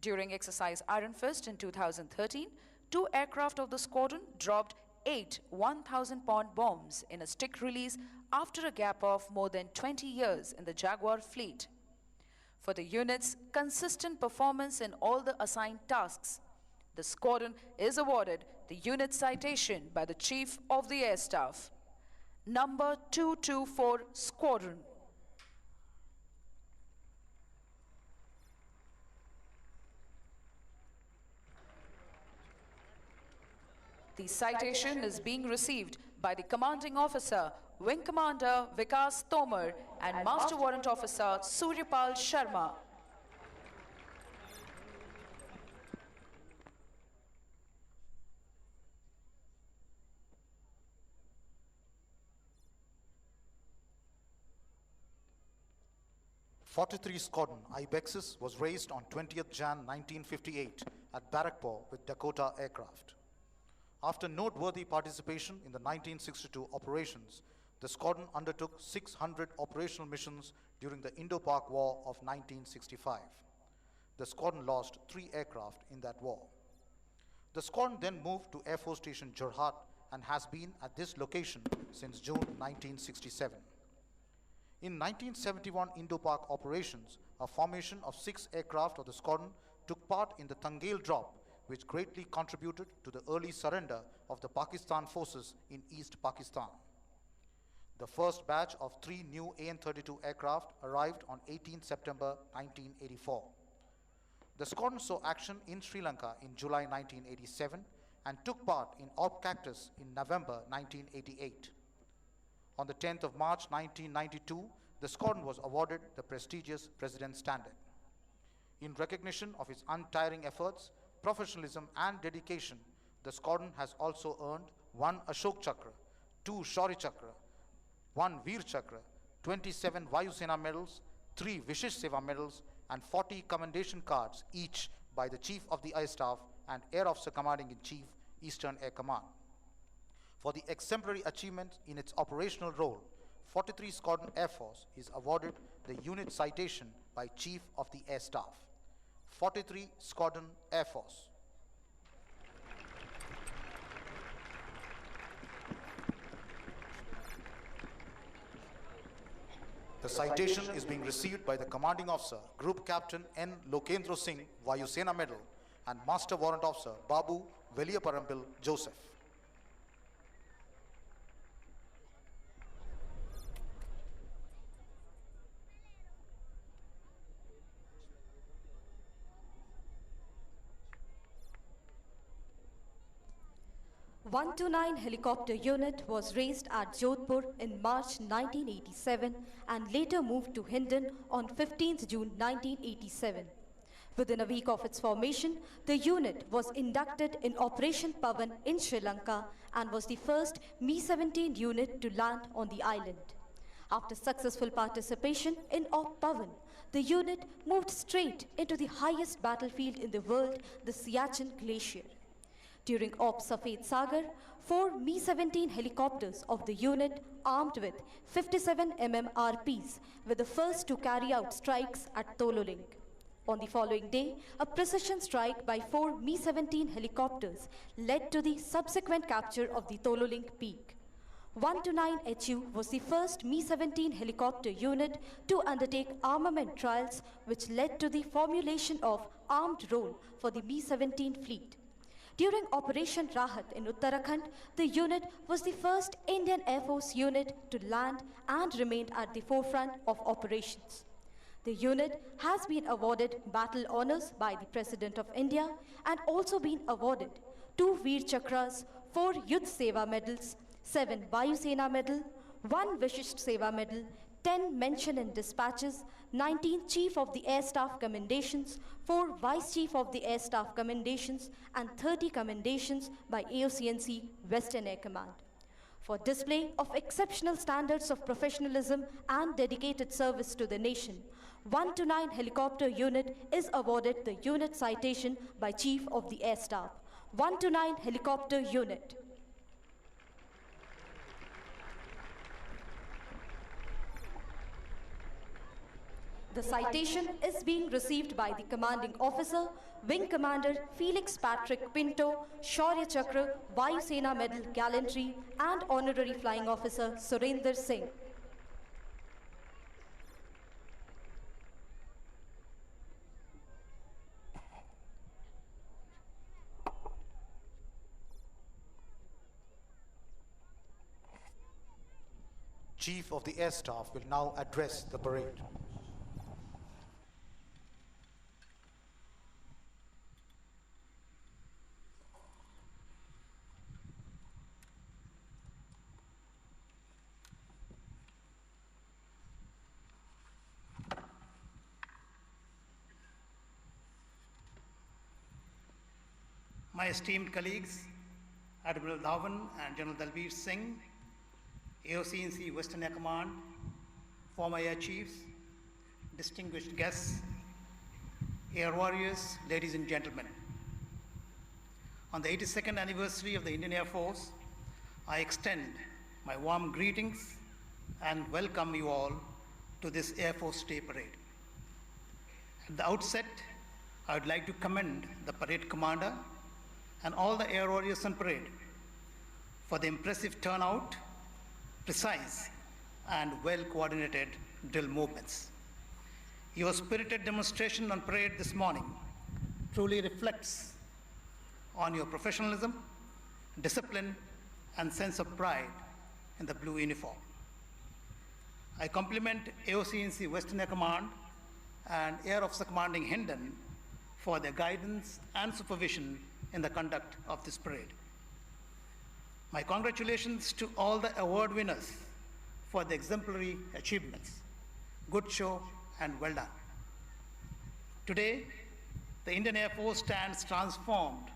During exercise Iron Fist in 2013, 2 aircraft of the squadron dropped 8 1,000-pound bombs in a stick release after a gap of more than 20 years in the Jaguar fleet. For the unit's consistent performance in all the assigned tasks, the squadron is awarded the unit citation by the Chief of the Air Staff. Number 224 Squadron. The citation is being received by the Commanding Officer, Wing Commander Vikas Tomar and Master Warrant Officer Suryapal Sharma. '43 Squadron Ibexus was raised on 20th Jan 1958 at Barrackpore with Dakota aircraft. After noteworthy participation in the 1962 operations, the squadron undertook 600 operational missions during the Indo-Pak War of 1965. The squadron lost 3 aircraft in that war. The squadron then moved to Air Force Station Jorhat and has been at this location since June 1967. In 1971 Indo-Pak operations, a formation of 6 aircraft of the squadron took part in the Tangail drop, which greatly contributed to the early surrender of the Pakistan forces in East Pakistan. The first batch of 3 new AN-32 aircraft arrived on 18 September 1984. The squadron saw action in Sri Lanka in July 1987 and took part in Op Cactus in November 1988. On the 10th of March 1992, the squadron was awarded the prestigious President's Standard. In recognition of its untiring efforts, professionalism and dedication, the squadron has also earned 1 Ashok Chakra, 2 Shaurya Chakra, 1 Veer Chakra, 27 Vayu Sena medals, 3 Vishish Seva medals, and 40 commendation cards, each by the Chief of the Air Staff and Air Officer Commanding-in-Chief, Eastern Air Command. For the exemplary achievement in its operational role, 43 Squadron Air Force is awarded the unit citation by Chief of the Air Staff. 43 Squadron Air Force. The citation is being received by the Commanding Officer, Group Captain N. Lokendra Singh, Vayu Sena Medal, and Master Warrant Officer Babu Veliyaparambil Joseph. '129 helicopter unit was raised at Jodhpur in March 1987 and later moved to Hindon on 15th June 1987. Within a week of its formation, the unit was inducted in Operation Pavan in Sri Lanka and was the first Mi-17 unit to land on the island. After successful participation in Op Pavan, the unit moved straight into the highest battlefield in the world, the Siachen Glacier. During Op Safed Sagar, 4 Mi-17 helicopters of the unit armed with 57 mm RPs were the first to carry out strikes at Tololing. On the following day, a precision strike by 4 Mi-17 helicopters led to the subsequent capture of the Tololing peak. 129 HU was the first Mi-17 helicopter unit to undertake armament trials, which led to the formulation of armed role for the Mi-17 fleet. During Operation Rahat in Uttarakhand, the unit was the first Indian Air Force unit to land and remained at the forefront of operations. The unit has been awarded battle honors by the President of India and also been awarded 2 Veer Chakras, 4 Yudh Seva medals, 7 Vayu Sena medal, 1 Vishisht Seva medal, 10 mention in dispatches, 19 Chief of the Air Staff commendations, 4 Vice Chief of the Air Staff commendations, and 30 commendations by AOCNC Western Air Command. For display of exceptional standards of professionalism and dedicated service to the nation, 1 to 9 helicopter unit is awarded the unit citation by Chief of the Air Staff. 1 to 9 helicopter unit. The citation is being received by the Commanding Officer, Wing Commander Felix Patrick Pinto, Shaurya Chakra, Vayu Sena Medal Gallantry, and Honorary Flying Officer Surinder Singh. Chief of the Air Staff will now address the parade. My esteemed colleagues, Admiral Dhawan and General Dalbir Singh, AOCNC Western Air Command, former Air Chiefs, distinguished guests, Air Warriors, ladies and gentlemen. On the 82nd anniversary of the Indian Air Force, I extend my warm greetings and welcome you all to this Air Force Day Parade. At the outset, I would like to commend the parade commander and all the Air Warriors on parade for the impressive turnout, precise and well-coordinated drill movements. Your spirited demonstration on parade this morning truly reflects on your professionalism, discipline, and sense of pride in the blue uniform. I compliment AOCNC Western Air Command and Air Officer Commanding Hindon for their guidance and supervision in the conduct of this parade. My congratulations to all the award winners for the exemplary achievements. Good show and well done. Today, the Indian Air Force stands transformed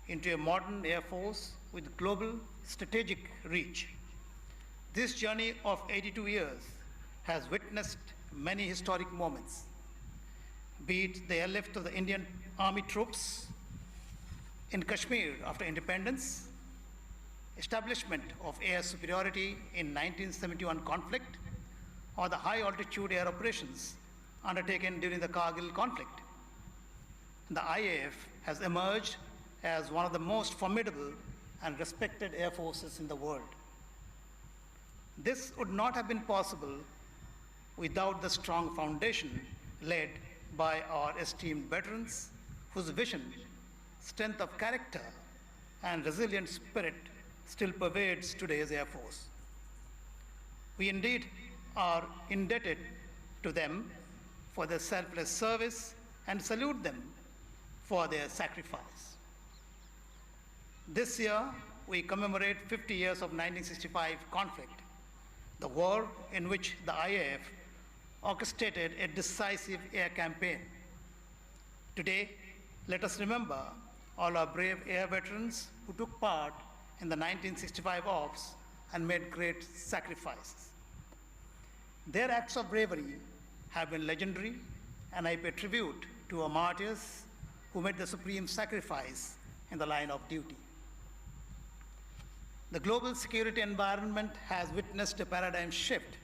into a modern Air Force with global strategic reach. This journey of 82 years has witnessed many historic moments, be it the airlift of the Indian Army troops in Kashmir after independence, establishment of air superiority in 1971 conflict, or the high altitude air operations undertaken during the Kargil conflict. The IAF has emerged as one of the most formidable and respected air forces in the world. This would not have been possible without the strong foundation led by our esteemed veterans, whose vision, strength of character, and resilient spirit still pervades today's Air Force. We indeed are indebted to them for their selfless service and salute them for their sacrifice. This year, we commemorate 50 years of 1965 conflict, the war in which the IAF orchestrated a decisive air campaign. Today, let us remember all our brave air veterans who took part in the 1965 ops and made great sacrifices. Their acts of bravery have been legendary, and I pay tribute to our martyrs who made the supreme sacrifice in the line of duty. The global security environment has witnessed a paradigm shift,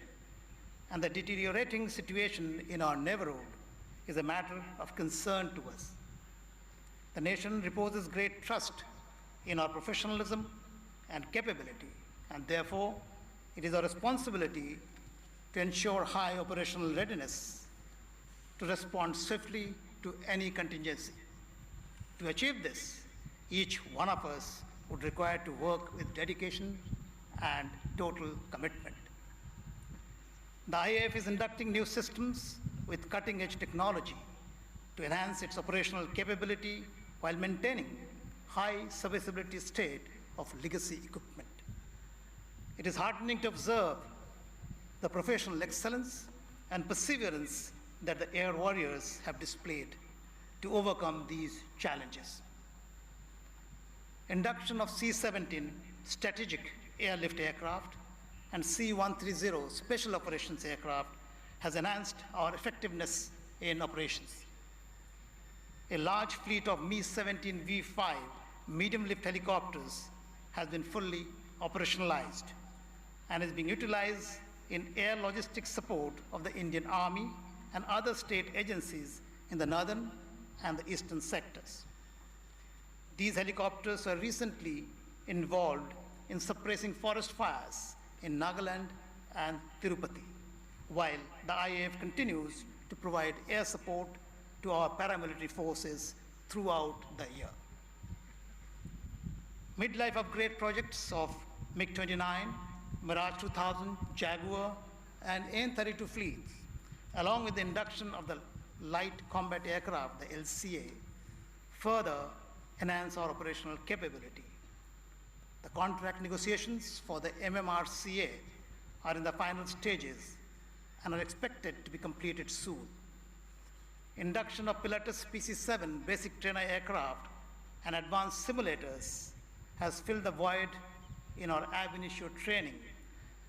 and the deteriorating situation in our neighborhood is a matter of concern to us. The nation reposes great trust in our professionalism and capability, and therefore it is our responsibility to ensure high operational readiness to respond swiftly to any contingency. To achieve this, each one of us would require to work with dedication and total commitment. The IAF is inducting new systems with cutting-edge technology to enhance its operational capability while maintaining high serviceability state of legacy equipment. It is heartening to observe the professional excellence and perseverance that the air warriors have displayed to overcome these challenges. Induction of C-17 strategic airlift aircraft and C-130 special operations aircraft has enhanced our effectiveness in operations. A large fleet of Mi-17 V5 medium-lift helicopters has been fully operationalized and is being utilized in air logistics support of the Indian Army and other state agencies in the northern and the eastern sectors. These helicopters were recently involved in suppressing forest fires in Nagaland and Tirupati, while the IAF continues to provide air support to our paramilitary forces throughout the year. Midlife upgrade projects of MiG-29, Mirage 2000, Jaguar, and AN-32 fleets, along with the induction of the Light Combat Aircraft, the LCA, further enhance our operational capability. The contract negotiations for the MMRCA are in the final stages and are expected to be completed soon. Induction of Pilatus PC-7 basic trainer aircraft and advanced simulators has filled the void in our ab initio training,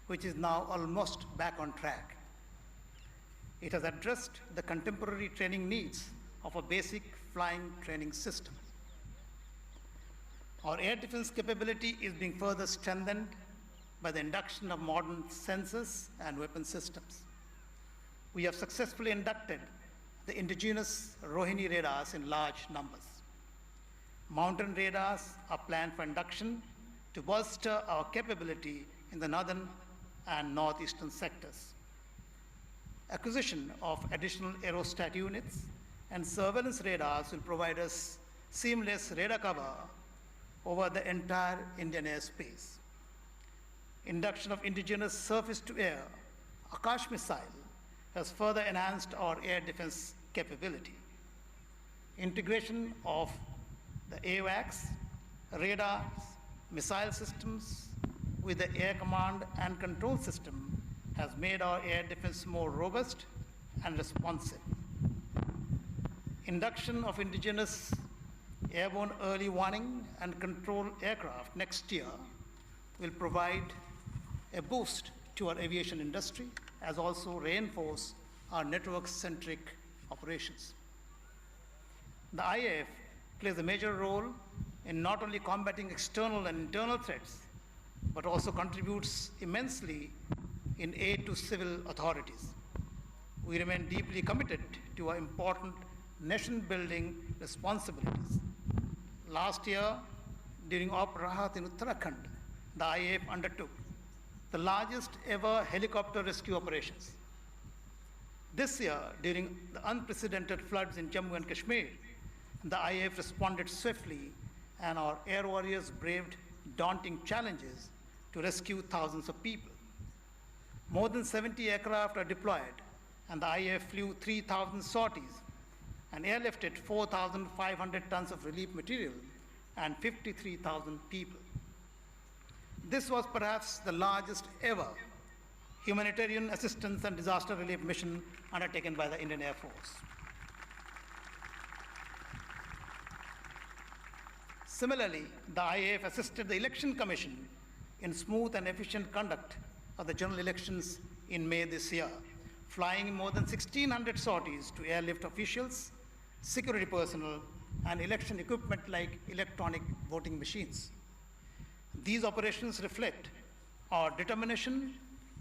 which is now almost back on track. It has addressed the contemporary training needs of a basic flying training system. Our air defense capability is being further strengthened by the induction of modern sensors and weapon systems. We have successfully inducted the indigenous Rohini radars in large numbers. Mountain radars are planned for induction to bolster our capability in the northern and northeastern sectors. Acquisition of additional aerostat units and surveillance radars will provide us seamless radar cover over the entire Indian airspace. Induction of indigenous surface-to-air Akash missile has further enhanced our air defense capability. Integration of the AWACS, radars, missile systems with the air command and control system has made our air defense more robust and responsive. Induction of indigenous airborne early warning and control aircraft next year will provide a boost to our aviation industry, as also reinforce our network-centric operations. The IAF plays a major role in not only combating external and internal threats, but also contributes immensely in aid to civil authorities. We remain deeply committed to our important nation-building responsibilities. Last year, during Op Rahat in Uttarakhand, the IAF undertook the largest ever helicopter rescue operations. This year, during the unprecedented floods in Jammu and Kashmir, the IAF responded swiftly and our air warriors braved daunting challenges to rescue thousands of people. More than 70 aircraft are deployed and the IAF flew 3,000 sorties and airlifted 4,500 tons of relief material and 53,000 people. This was perhaps the largest ever humanitarian assistance and disaster relief mission undertaken by the Indian Air Force. Similarly, the IAF assisted the Election Commission in smooth and efficient conduct of the general elections in May this year, flying more than 1,600 sorties to airlift officials, security personnel, and election equipment like electronic voting machines. These operations reflect our determination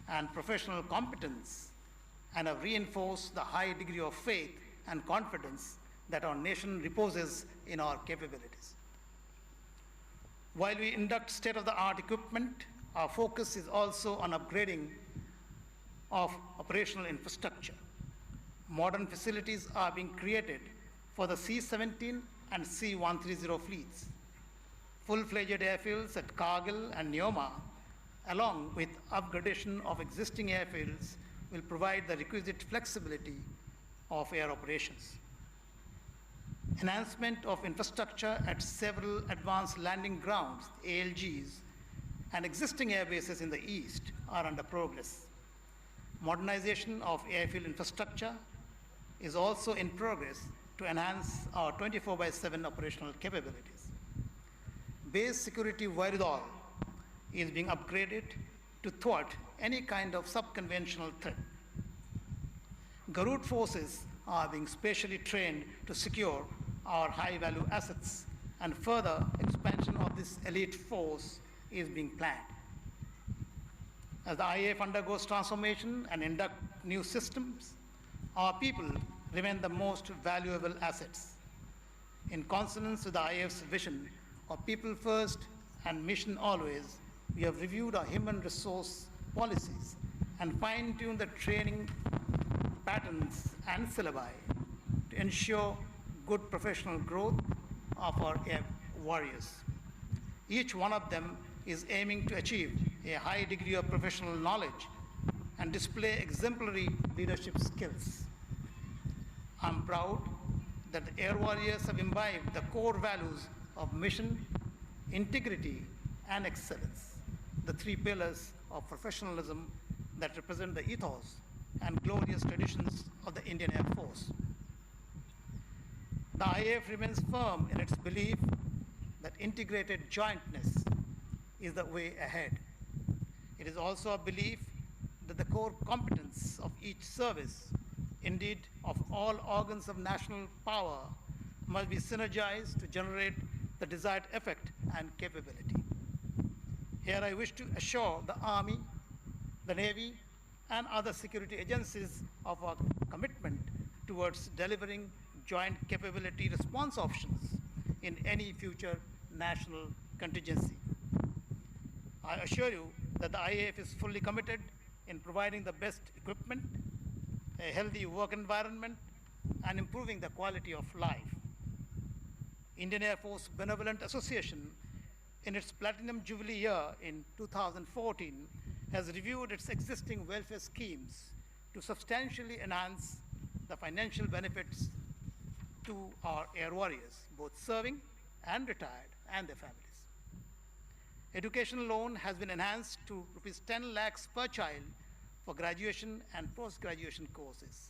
and professional competence and have reinforced the high degree of faith and confidence that our nation reposes in our capabilities. While we induct state-of-the-art equipment, our focus is also on upgrading of operational infrastructure. Modern facilities are being created for the C-17 and C-130 fleets, full-fledged airfields at Kargil and Neoma, along with upgradation of existing airfields, will provide the requisite flexibility of air operations. Enhancement of infrastructure at several advanced landing grounds, ALGs, and existing air bases in the east are under progress. Modernization of airfield infrastructure is also in progress to enhance our 24/7 operational capabilities. Base security Viridor is being upgraded to thwart any kind of subconventional threat. Garud forces are being specially trained to secure our high-value assets, and further expansion of this elite force is being planned. As the IAF undergoes transformation and induct new systems, our people remain the most valuable assets. In consonance with the IAF's vision of people first and mission always, we have reviewed our human resource policies and fine-tuned the training patterns and syllabi to ensure good professional growth of our air warriors. Each one of them is aiming to achieve a high degree of professional knowledge and display exemplary leadership skills. I'm proud that the air warriors have imbibed the core values of mission, integrity, and excellence, the three pillars of professionalism that represent the ethos and glorious traditions of the Indian Air Force. The IAF remains firm in its belief that integrated jointness is the way ahead. It is also a belief that the core competence of each service, indeed of all organs of national power, must be synergized to generate the desired effect and capability. Here I wish to assure the Army, the Navy, and other security agencies of our commitment towards delivering joint capability response options in any future national contingency. I assure you that the IAF is fully committed in providing the best equipment, a healthy work environment, and improving the quality of life. Indian Air Force Benevolent Association, in its Platinum Jubilee year in 2014, has reviewed its existing welfare schemes to substantially enhance the financial benefits to our air warriors, both serving and retired, and their families. Education loan has been enhanced to rupees 10 lakhs per child for graduation and post-graduation courses.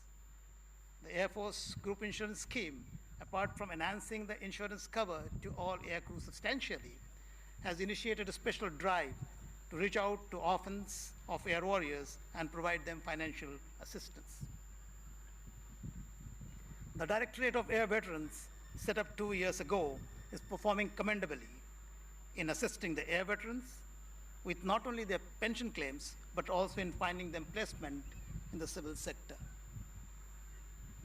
The Air Force Group Insurance Scheme, apart from enhancing the insurance cover to all air crew substantially, has initiated a special drive to reach out to orphans of air warriors and provide them financial assistance. The Directorate of Air Veterans, set up 2 years ago, is performing commendably in assisting the air veterans with not only their pension claims, but also in finding them placement in the civil sector.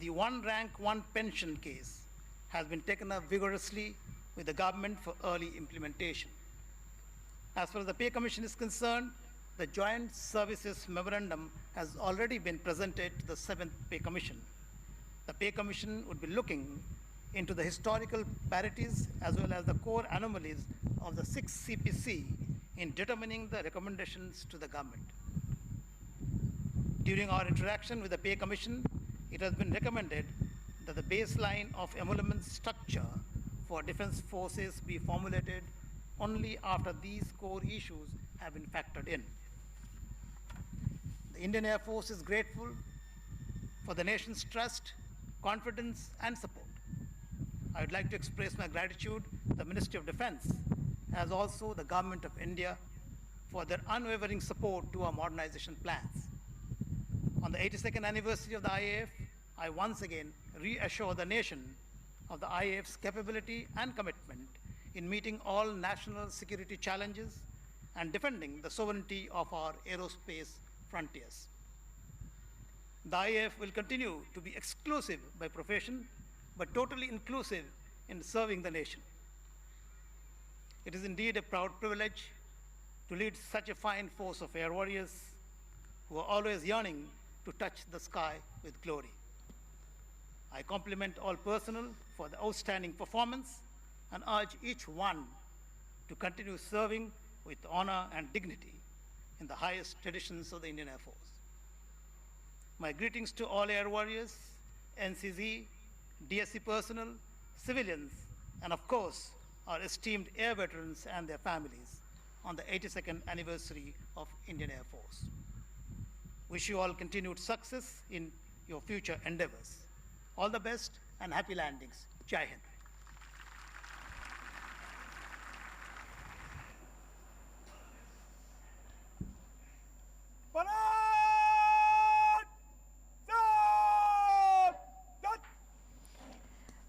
The one rank, one pension case has been taken up vigorously with the government for early implementation. As far as the Pay Commission is concerned, the Joint Services Memorandum has already been presented to the 7th Pay Commission. The Pay Commission would be looking into the historical parities as well as the core anomalies of the 6th CPC in determining the recommendations to the government. During our interaction with the Pay Commission, it has been recommended that the baseline of emolument structure for defense forces be formulated only after these core issues have been factored in. The Indian Air Force is grateful for the nation's trust, confidence, and support. I would like to express my gratitude to the Ministry of Defense, as also the Government of India, for their unwavering support to our modernization plans. On the 82nd anniversary of the IAF, I once again reassure the nation of the IAF's capability and commitment in meeting all national security challenges and defending the sovereignty of our aerospace frontiers. The IAF will continue to be exclusive by profession, but totally inclusive in serving the nation. It is indeed a proud privilege to lead such a fine force of air warriors who are always yearning to touch the sky with glory. I compliment all personnel for for the outstanding performance and urge each one to continue serving with honor and dignity in the highest traditions of the Indian Air Force. My greetings to all air warriors, NCZ, DSC personnel, civilians, and of course, our esteemed air veterans and their families on the 82nd anniversary of Indian Air Force. Wish you all continued success in your future endeavors. All the best and happy landings. Jai Hind.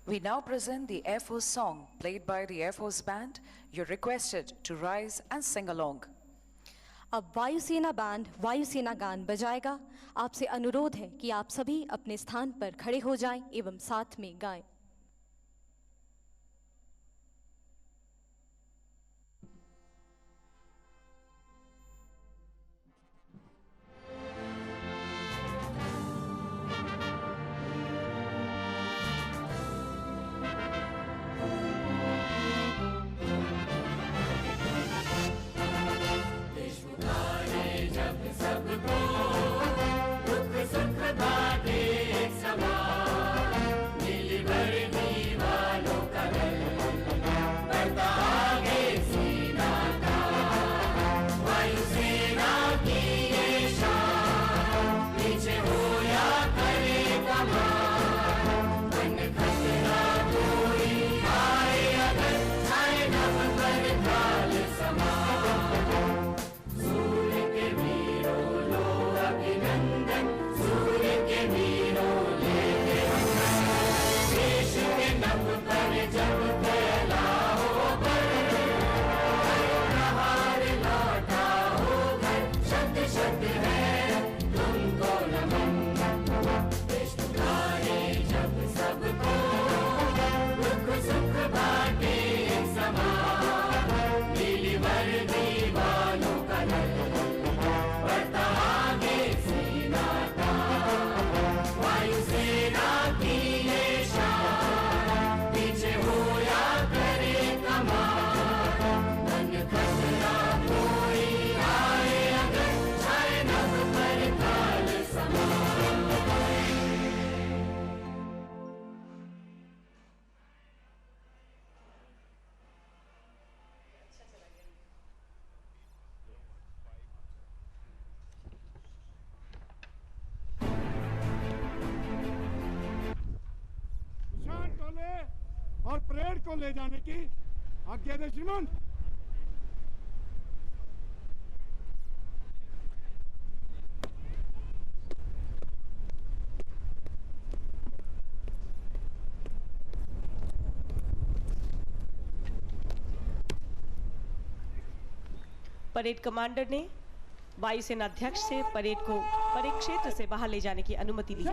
We now present the Air Force song played by the Air Force Band. You're requested to rise and sing along. अब वायुसेना band वायुसेना गान बजाएगा। आपसे अनुरोध है कि आप सभी अपने स्थान पर खड़े हो जाएं एवं साथ में गाएं। और परेड को ले जाने की आज्ञा दे श्रीमान। परेड कमांडर ने वायुसेना अध्यक्ष से परेड को परेड क्षेत्र से बाहर ले जाने की अनुमति दी।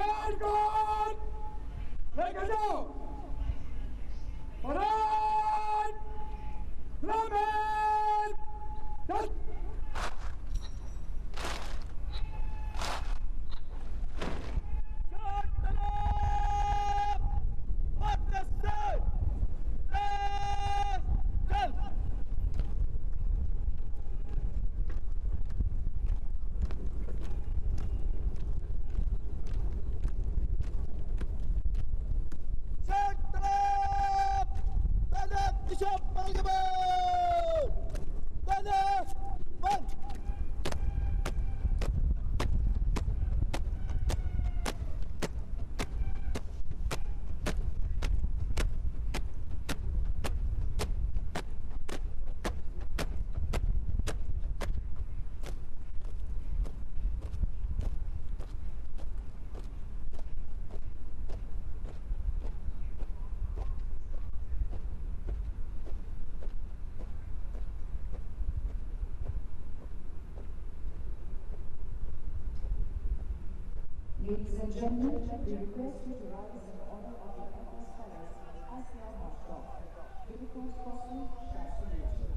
Ladies and gentlemen, we request you to rise in honor of the Emperor's Palace as now marched off. Because crossing shall salute.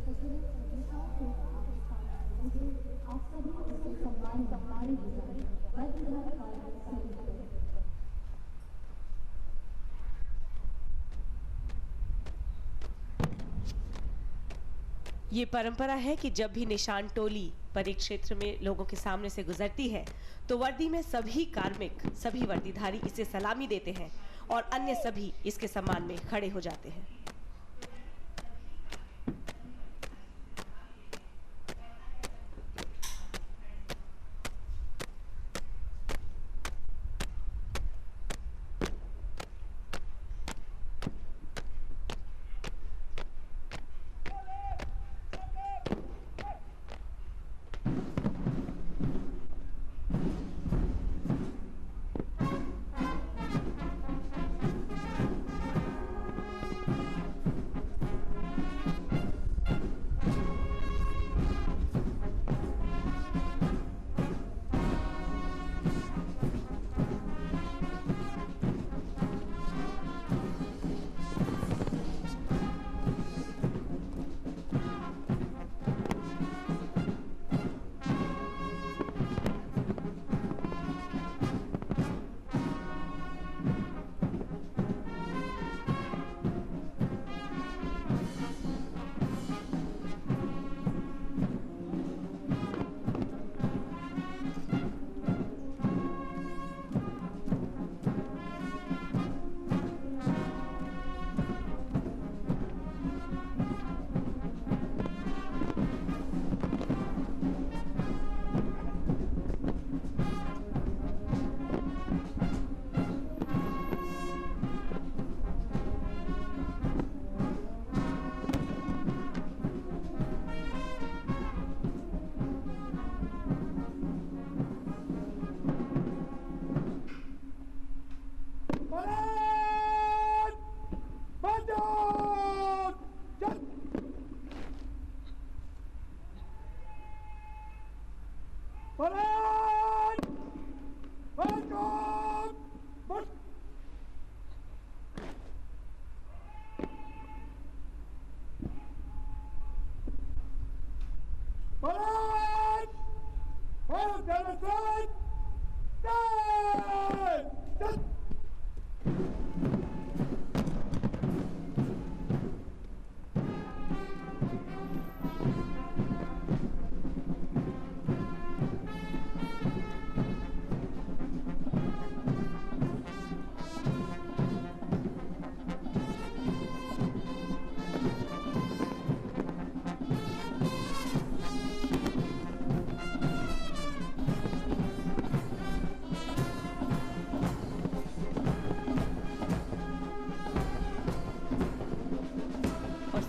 President Odisha to Pakistan, मुझे आप सभी को सम्मान बहाली बुझाई वज्रधारी कार्य सहित ये परंपरा है कि जब भी निशान टोली परेड क्षेत्र में लोगों के सामने से गुजरती है तो वर्दी में सभी कार्मिक, सभी वर्दीधारी इसे सलामी देते हैं और अन्य सभी इसके सम्मान में खड़े हो जाते हैं।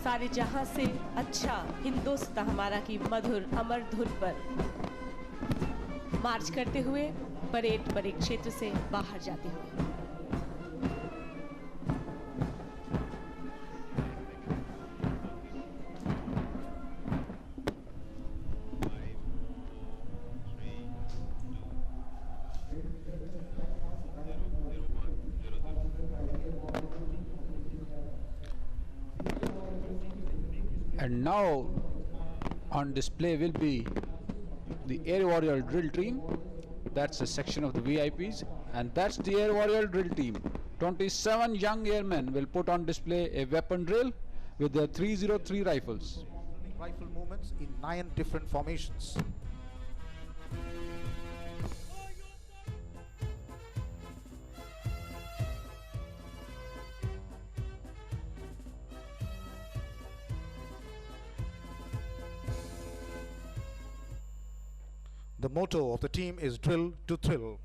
सारे जहां से अच्छा हिंदुस्तान हमारा की मधुर अमर धुन पर मार्च करते हुए परेड क्षेत्र से बाहर जाते हुए। And now on display will be the Air Warrior drill team. That's a section of the VIPs, and that's the Air Warrior drill team. 27 young airmen will put on display a weapon drill with their 303 rifles. Rifle movements in 9 different formations. The motto of the team is drill to thrill.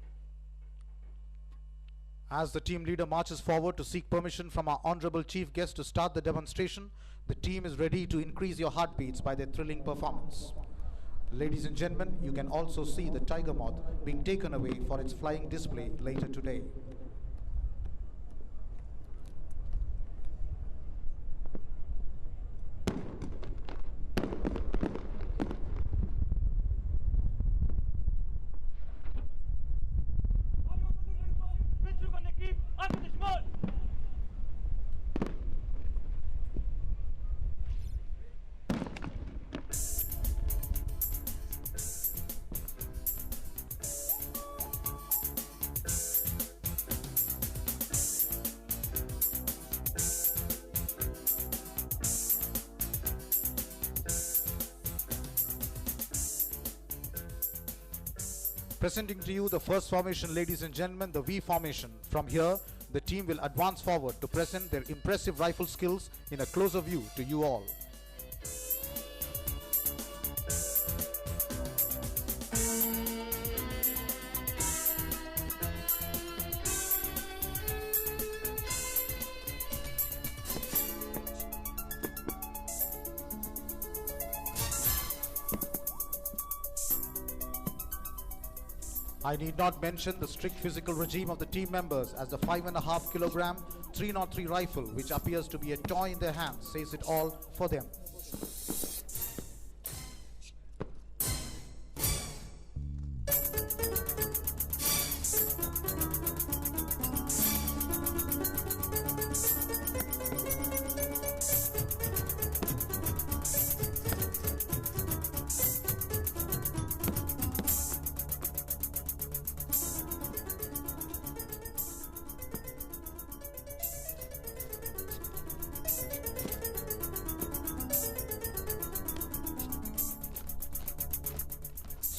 As the team leader marches forward to seek permission from our honorable chief guest to start the demonstration, the team is ready to increase your heartbeats by their thrilling performance. Ladies and gentlemen, you can also see the Tiger Moth being taken away for its flying display later today. Presenting to you the first formation, ladies and gentlemen, the V formation. From here, the team will advance forward to present their impressive rifle skills in a closer view to you all. I need not mention the strict physical regime of the team members, as the 5.5 kilogram 303 rifle, which appears to be a toy in their hands, says it all for them.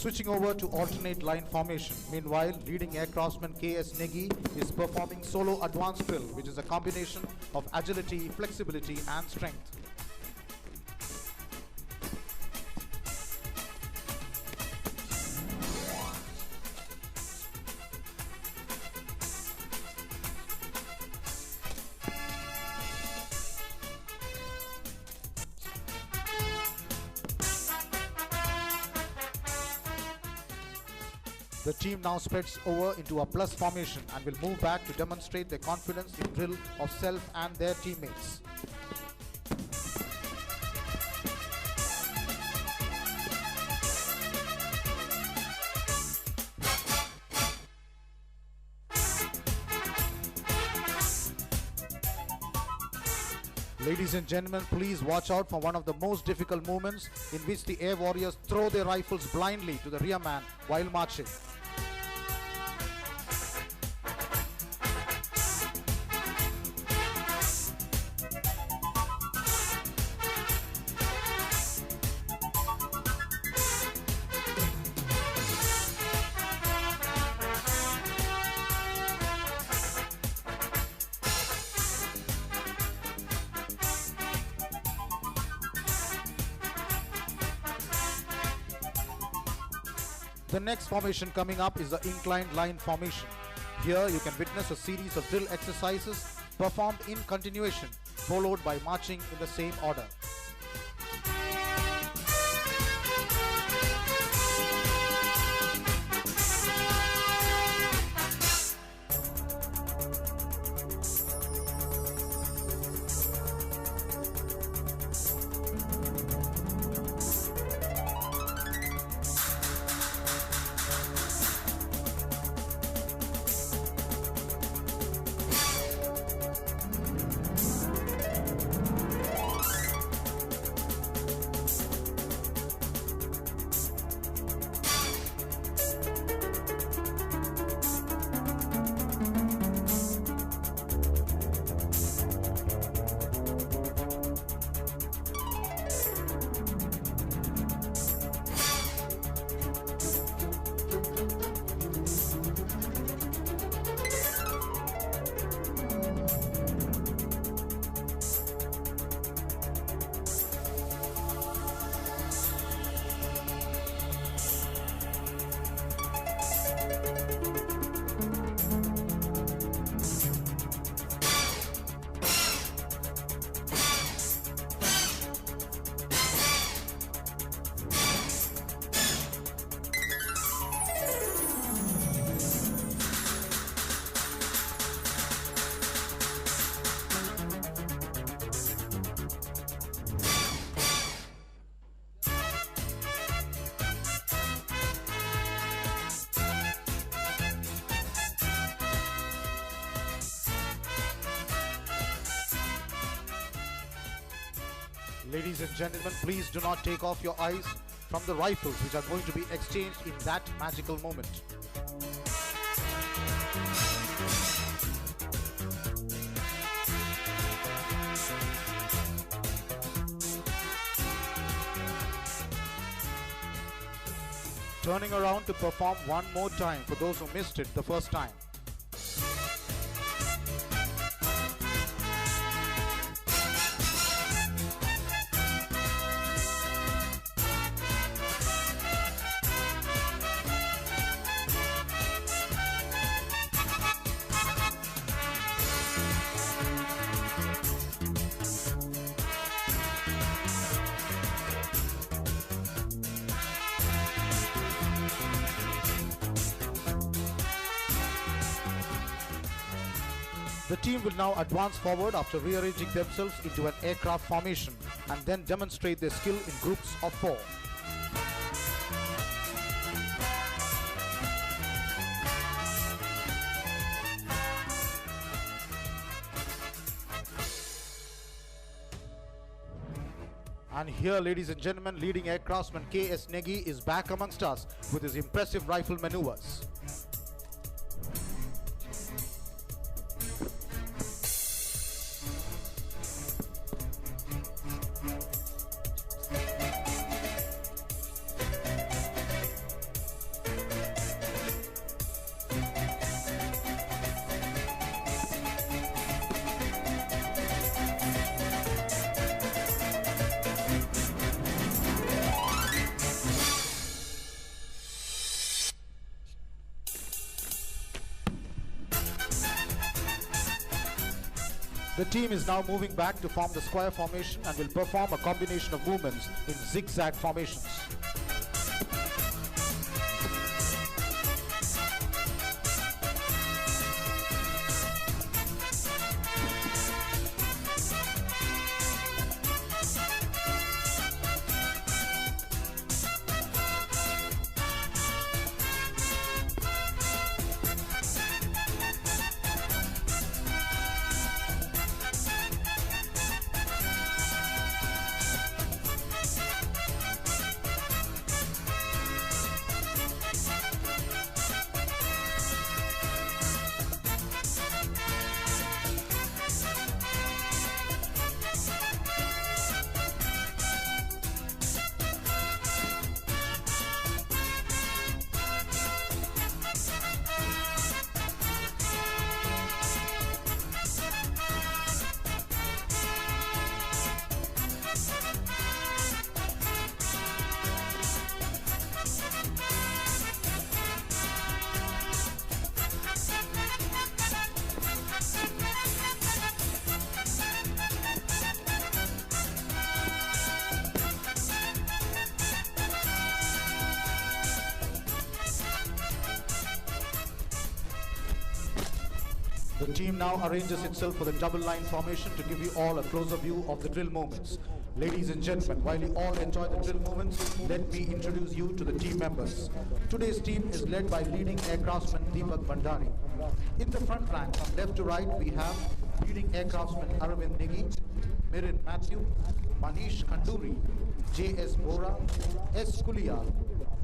Switching over to alternate line formation. Meanwhile, leading aircraftsman K.S. Negi is performing solo advance drill, which is a combination of agility, flexibility and strength. The team now spreads over into a plus formation and will move back to demonstrate their confidence in drill of self and their teammates. Ladies and gentlemen, please watch out for one of the most difficult movements in which the air warriors throw their rifles blindly to the rear man while marching. The next formation coming up is the inclined line formation. Here you can witness a series of drill exercises performed in continuation, followed by marching in the same order. Ladies and gentlemen, please do not take off your eyes from the rifles which are going to be exchanged in that magical moment. turning around to perform one more time for those who missed it the first time. The team will now advance forward after rearranging themselves into an aircraft formation and then demonstrate their skill in groups of 4. And here, ladies and gentlemen, leading aircraftsman K.S. Negi is back amongst us with his impressive rifle maneuvers. The team is now moving back to form the square formation and will perform a combination of movements in zigzag formations. The team now arranges itself for the double line formation to give you all a closer view of the drill movements. Ladies and gentlemen, while you all enjoy the drill movements, let me introduce you to the team members. Today's team is led by leading aircraftsman Deepak Bhandari. In the front rank, from left to right, we have leading aircraftsman Aravind Negi, Mirin Matthew, Manish Khanduri, J.S. Bora, S. Kuliya,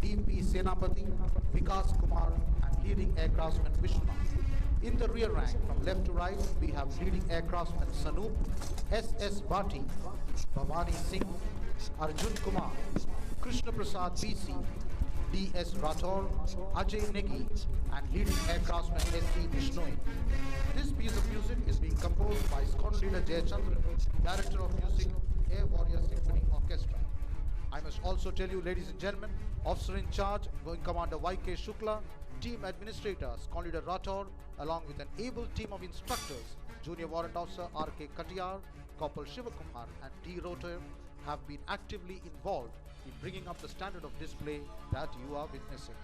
D.P. Senapati, Vikas Kumar, and leading aircraftsman Vishwanath. In the rear rank, from left to right, we have leading aircraftsman Sanoop, S.S. Bhati, Bhavani Singh, Arjun Kumar, Krishna Prasad B.C., D.S. Rathore, Ajay Negi, and leading aircraftsman S.C. Bishnoi. This piece of music is being composed by Squadron Leader Jayachandran, Director of Music, Air Warrior Symphony Orchestra. I must also tell you, ladies and gentlemen, Officer in Charge, Wing Commander Y.K. Shukla, Team Administrator, Squadron Leader Rathore, along with an able team of instructors, Junior Warrant Officer R.K. Katiyar, Corporal Shivakumar, and D. Rotor, have been actively involved in bringing up the standard of display that you are witnessing.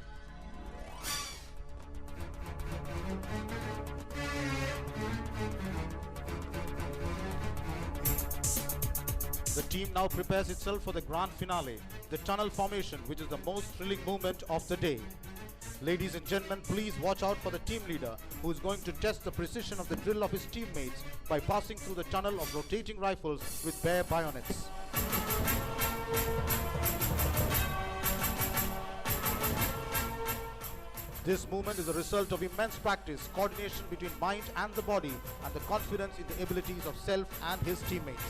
The team now prepares itself for the grand finale, the tunnel formation, which is the most thrilling movement of the day. Ladies and gentlemen, please watch out for the team leader, who is going to test the precision of the drill of his teammates by passing through the tunnel of rotating rifles with bare bayonets. This movement is a result of immense practice, coordination between mind and the body, and the confidence in the abilities of self and his teammates.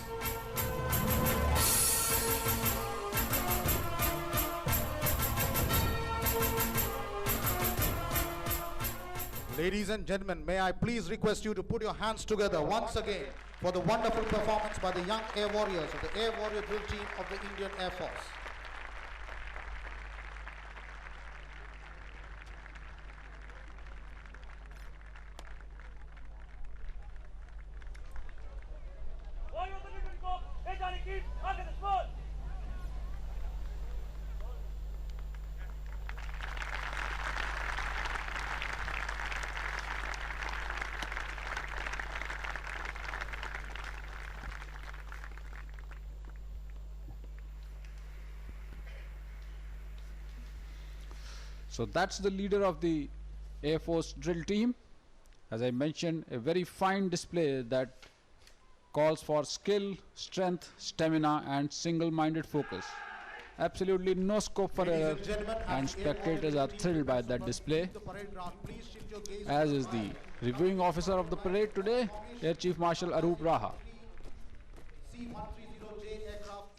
Ladies and gentlemen, may I please request you to put your hands together once again for the wonderful performance by the young Air Warriors of the Air Warrior Drill Team of the Indian Air Force. So that's the leader of the Air Force drill team. As I mentioned, a very fine display that calls for skill, strength, stamina and single-minded focus. Absolutely no scope for error, and spectators are thrilled by that display. As is the reviewing officer of the parade today, Air Chief Marshal Arup Raha. C-130J aircraft,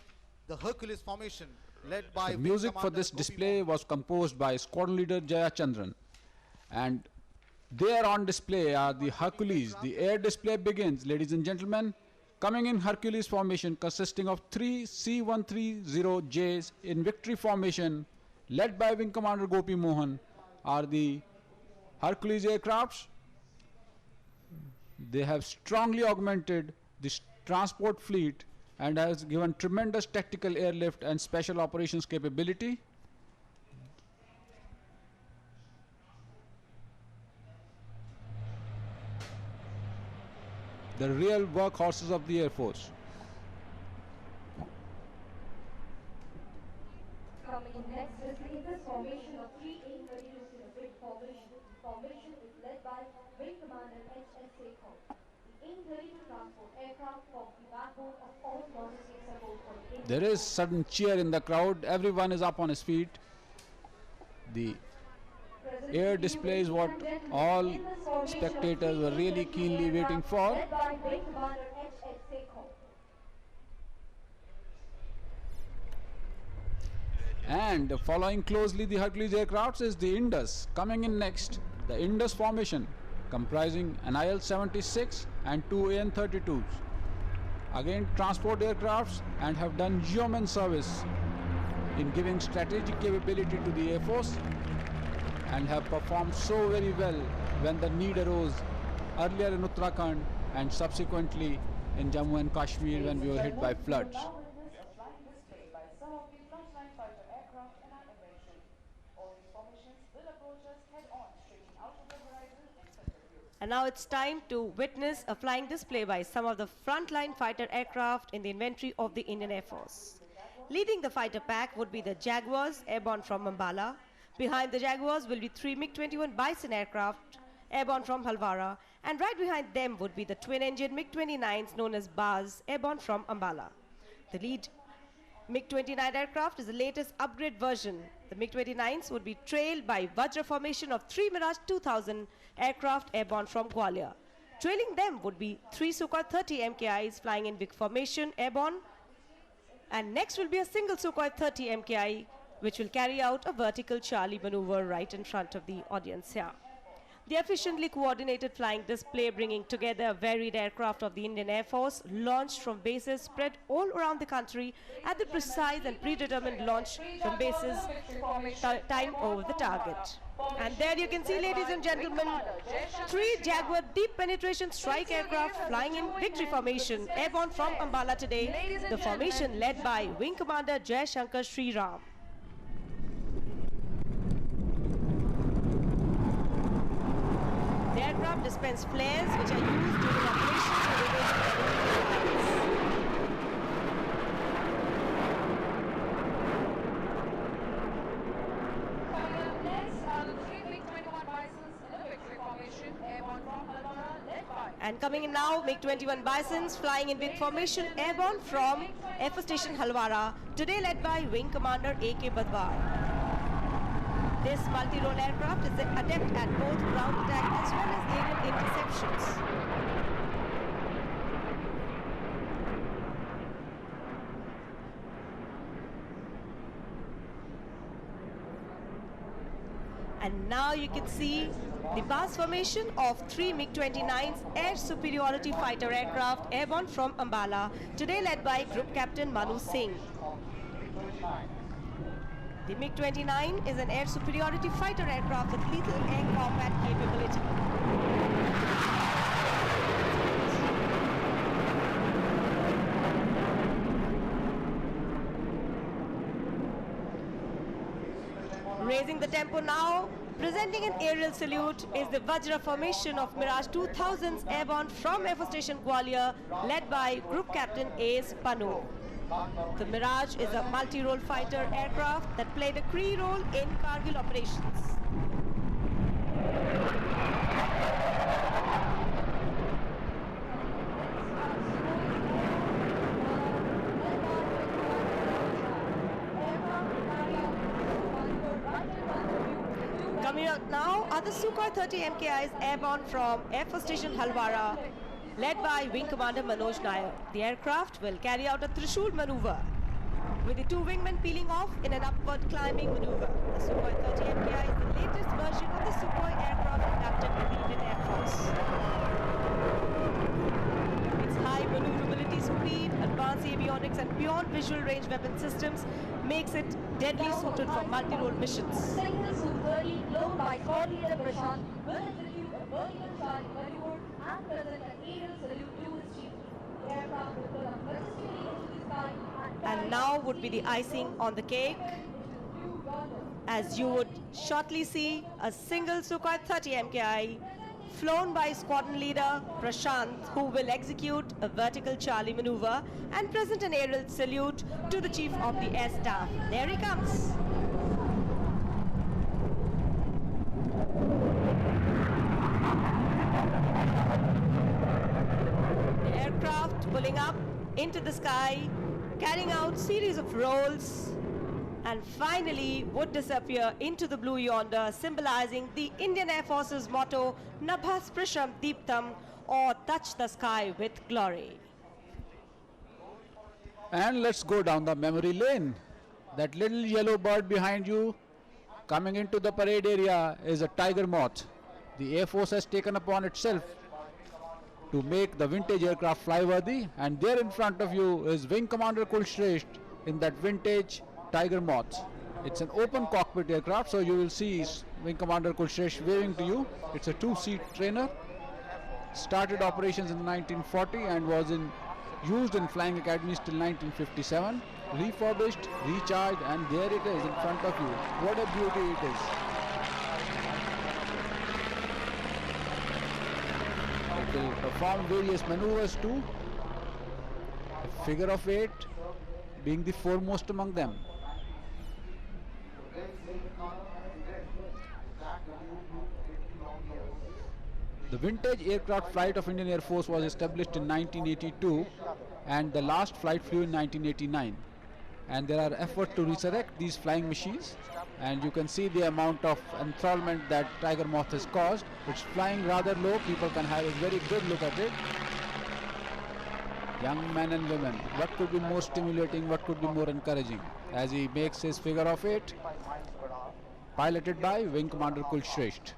the Hercules formation, led by The music for this display was composed by squadron leader Jaya Chandran, and there on display are the Hercules. The air display begins, ladies and gentlemen, coming in Hercules formation consisting of 3 C-130Js in victory formation, led by Wing Commander Gopi Mohan, are the Hercules aircrafts. They have strongly augmented the transport fleet and has given tremendous tactical airlift and special operations capability. The real workhorses of the Air Force. Coming in next is the Indus formation of 3 A-32s in a big formation. The formation is led by Wing Commander H.S. Sekhon. The A-32 transport aircraft forms the backbone of all logistics support for the Indian. There is sudden cheer in the crowd. Everyone is up on his feet. The air display is what all spectators were really keenly waiting for. Led by Wing Commander H.S. Sekhon. And following closely the Hercules aircrafts is the Indus. Coming in next, the Indus formation comprising an IL-76 and 2 AN-32s. Again transport aircrafts and have done yeoman service in giving strategic capability to the Air Force and have performed so very well when the need arose earlier in Uttarakhand and subsequently in Jammu and Kashmir when we were hit by floods. And now it's time to witness a flying display by some of the frontline fighter aircraft in the inventory of the Indian Air Force. Leading the fighter pack would be the Jaguars, airborne from Ambala. Behind the Jaguars will be 3 MiG-21 Bison aircraft, airborne from Halwara. And right behind them would be the twin-engine MiG-29s known as Baz, airborne from Ambala. The lead MiG-29 aircraft is the latest upgrade version. The MiG-29s would be trailed by Vajra formation of 3 Mirage 2000 aircraft airborne from Gwalior. Trailing them would be 3 Sukhoi 30 MKIs flying in Vic formation airborne. And next will be a single Sukhoi 30 MKI which will carry out a vertical Charlie maneuver right in front of the audience here. The efficiently coordinated flying display bringing together varied aircraft of the Indian Air Force launched from bases spread all around the country at the precise and predetermined launch from bases time over the target. And there you can see, ladies and gentlemen, 3 Jaguar deep penetration strike aircraft flying in victory formation airborne from Ambala today. The formation led by Wing Commander Jai Shankar Sri Ram. The aircraft dispense flares which are used during operations to reverse Coming up next are the 3 MiG-21 Bisons in a victory formation, airborne from Halwara, led by. And coming in now, MiG-21 Bisons flying in Vic formation airborne from Air Force Station Halwara, today led by Wing Commander A.K. Badwar. This multi-role aircraft is adept at both ground attack as well as aerial interceptions. And now you can see the base formation of 3 MiG-29's air superiority fighter aircraft airborne from Ambala, today led by Group Captain Manu Singh. The MiG-29 is an air superiority fighter aircraft with lethal air combat capability. Raising the tempo now, presenting an aerial salute is the Vajra formation of Mirage 2000's airborne from Air Force Station Gwalior, led by Group Captain A.S. Panu. The Mirage is a multi-role fighter aircraft that played a key role in Kargil operations. Coming up now are the Sukhoi 30 MKIs airborne from Air Force Station Halwara, led by Wing Commander Manoj Nair. The aircraft will carry out a Trishul maneuver, with the two wingmen peeling off in an upward climbing maneuver. The Sukhoi 30 MKI is the latest version of the Sukhoi aircraft inducted in the Indian Air Force. Its high maneuverability speed, advanced avionics and beyond visual range weapon systems makes it deadly suited for multi-role missions. Single Sukhoi flown by Squad Leader Prashant will execute a vertical charge maneuver and present an aerial salute to his chief. The aircraft will pull up majestically into the sky And now would be the icing on the cake, as you would shortly see a single Sukhoi 30 MKI flown by squadron leader Prashant, who will execute a vertical Charlie maneuver and present an aerial salute to the Chief of the Air Staff. There he comes. The aircraft pulling up into the sky, carrying out series of rolls, and finally would disappear into the blue yonder, symbolizing the Indian Air Force's motto, Nabha Sprisham Deeptam, or touch the sky with glory. And let's go down the memory lane. That little yellow bird behind you coming into the parade area is a Tiger Moth. The Air Force has taken upon itself to make the vintage aircraft fly-worthy, and there in front of you is Wing Commander Kulshresht in that vintage Tiger Moth. It's an open cockpit aircraft, so you will see Wing Commander Kulshresht waving to you. It's a two-seat trainer. Started operations in 1940 and was used in flying academies till 1957. Refurbished, recharged, and there it is in front of you. What a beauty it is. It will perform various maneuvers too. The figure of 8 being the foremost among them. The vintage aircraft flight of Indian Air Force was established in 1982 and the last flight flew in 1989. And there are efforts to resurrect these flying machines, and you can see the amount of enthrallment that Tiger Moth has caused. It's flying rather low, people can have a very good look at it. Young men and women, what could be more stimulating, what could be more encouraging, as he makes his figure of 8, piloted by Wing Commander Kulshresht.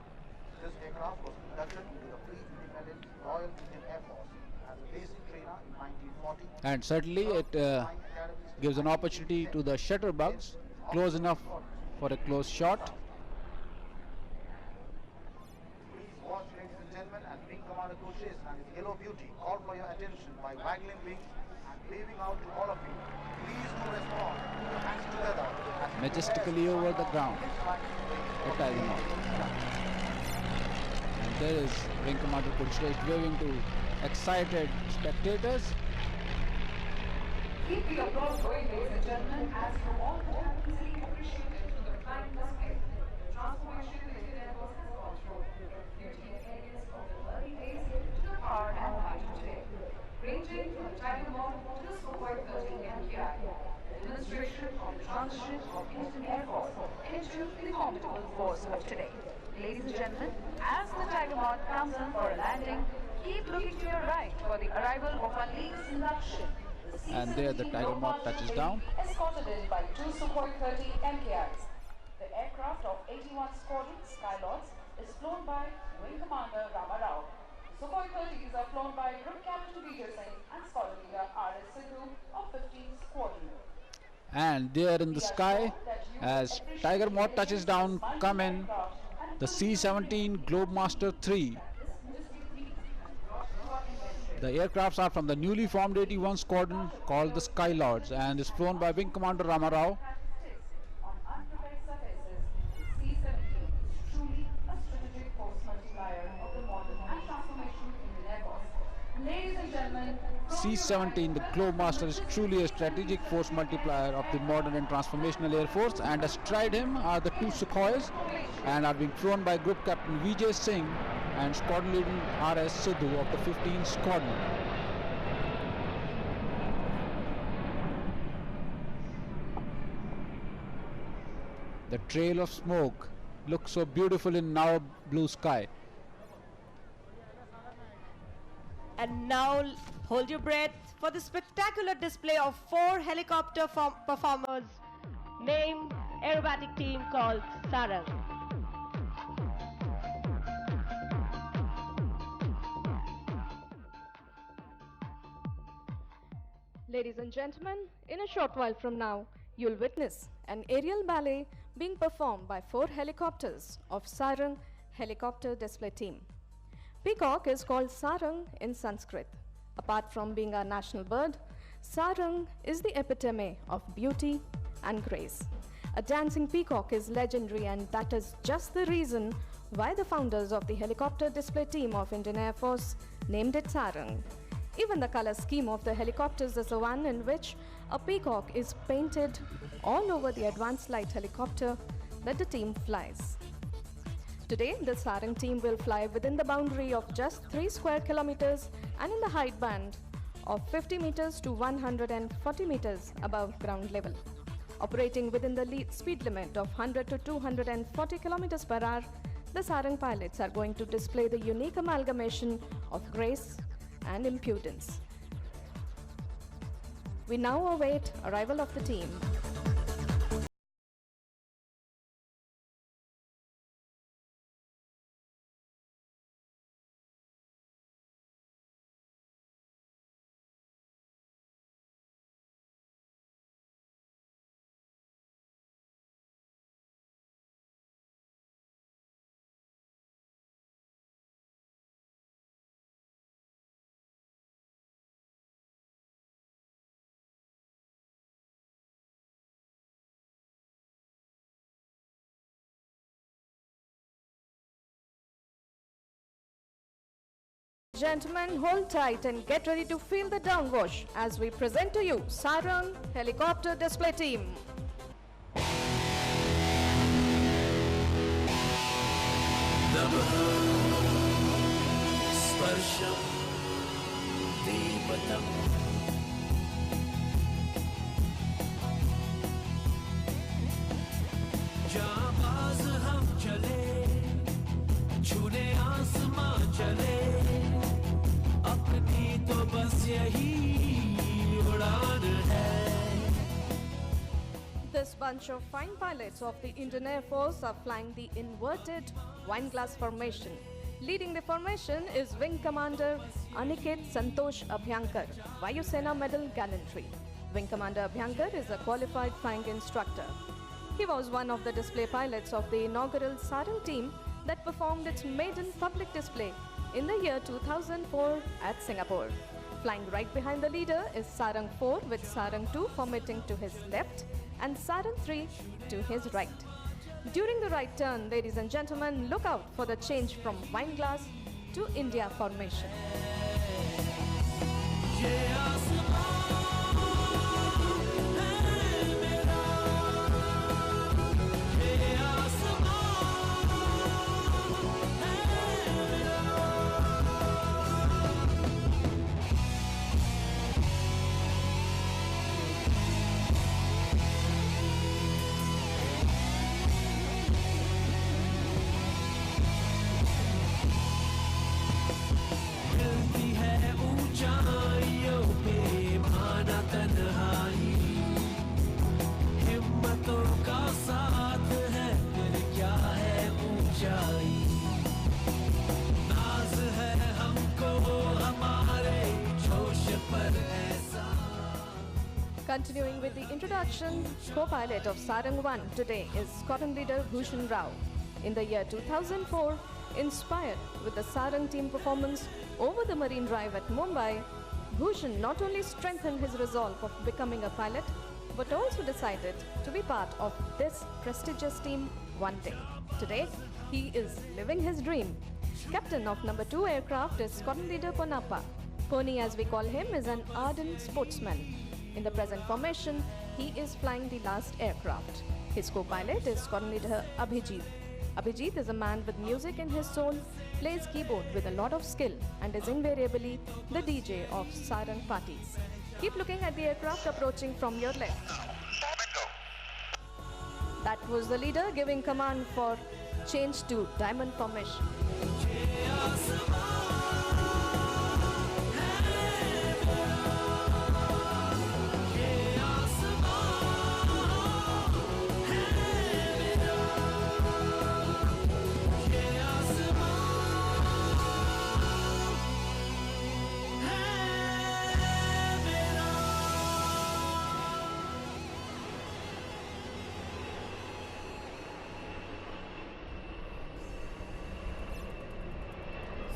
This aircraft was inducted into the pre-independent Royal Indian Air Force as a basic trainer in 1940. And certainly it gives an opportunity to the shutterbugs, close enough for a close shot. Please watch, ladies and gentlemen, as Wing Commander Kulshresht and his yellow beauty call for your attention by waggling wings and waving out to all of you. Please do respond. Put your hands together. Majestically over the ground. The Tiger Moth. And there is Wing Commander Kulshresht waving to excited spectators. Keep the applause going, ladies and gentlemen, as you all have easily appreciated the flying display. The transformation the Indian Air Force has gone through, beauty and areas of the early days to the power and might of today, ranging from the Tiger Moth to the Sukhoi 30 MKI, a demonstration of the transition of Indian Air Force into the formidable force of today. Ladies and gentlemen, as the Tiger Moth comes in for a landing, keep looking to your right for the arrival of our league's induction. And there the Tiger Moth touches down. Escorted in by two Sukhoi 30 MKIs. The aircraft of 80 81 Squadron Skylords is flown by Wing Commander Rama Rao. Sukhoi 30s are flown by Group Captain Vijay Singh and Squadron Leader R.S. Sidhu of 15th Squadron. And there in the sky, as Tiger Moth touches down, come in the C-17 Globemaster 3. The aircrafts are from the newly formed 81 Squadron called the Skylords and is flown by Wing Commander Rama Rao. On unprepared surfaces, C-17 is truly a strategic force multiplier of the modern and transformation Indian Air Force. Ladies and gentlemen, C-17, the Globemaster, is truly a strategic force multiplier of the modern and transformational Air Force, and astride him are the two Sukhois and are being flown by Group Captain Vijay Singh and Squadron Leader R.S. Sidhu of the 15th Squadron. The trail of smoke looks so beautiful in now blue sky. And now hold your breath for the spectacular display of 4 helicopter performers named aerobatic team called Sarang. Ladies and gentlemen, in a short while from now, you'll witness an aerial ballet being performed by 4 helicopters of Sarang Helicopter Display Team. Peacock is called Sarang in Sanskrit. Apart from being our national bird, Sarang is the epitome of beauty and grace. A dancing peacock is legendary, and that is just the reason why the founders of the helicopter display team of Indian Air Force named it Sarang. Even the color scheme of the helicopters is the one in which a peacock is painted all over the advanced light helicopter that the team flies. Today, the Sarang team will fly within the boundary of just 3 square kilometers and in the height band of 50 meters to 140 meters above ground level. Operating within the speed limit of 100 to 240 kilometers per hour, the Sarang pilots are going to display the unique amalgamation of grace and impudence. We now await arrival of the team. Gentlemen, hold tight and get ready to feel the downwash as we present to you Sarang Helicopter Display Team. This bunch of fine pilots of the Indian Air Force are flying the inverted wineglass formation. Leading the formation is Wing Commander Aniket Santosh Abhyankar, Vayu Sena Medal Gallantry. Wing Commander Abhyankar is a qualified flying instructor. He was one of the display pilots of the inaugural Sarang team that performed its maiden public display in the year 2004 at Singapore. Flying right behind the leader is Sarang 4 with Sarang 2 formating to his left and Sarang 3 to his right. During the right turn, ladies and gentlemen, look out for the change from wineglass to India formation. Continuing with the introduction, co-pilot of Sarang 1 today is squadron leader Bhushan Rao. In the year 2004, inspired with the Sarang team performance over the Marine Drive at Mumbai, Bhushan not only strengthened his resolve of becoming a pilot, but also decided to be part of this prestigious team one day. Today, he is living his dream. Captain of number 2 aircraft is squadron leader Ponappa. Pony, as we call him, is an ardent sportsman. In the present formation, he is flying the last aircraft. His co-pilot is squadron leader Abhijit. Abhijit is a man with music in his soul, plays keyboard with a lot of skill, and is invariably the DJ of Sarang parties. Keep looking at the aircraft approaching from your left. That was the leader giving command for change to diamond formation.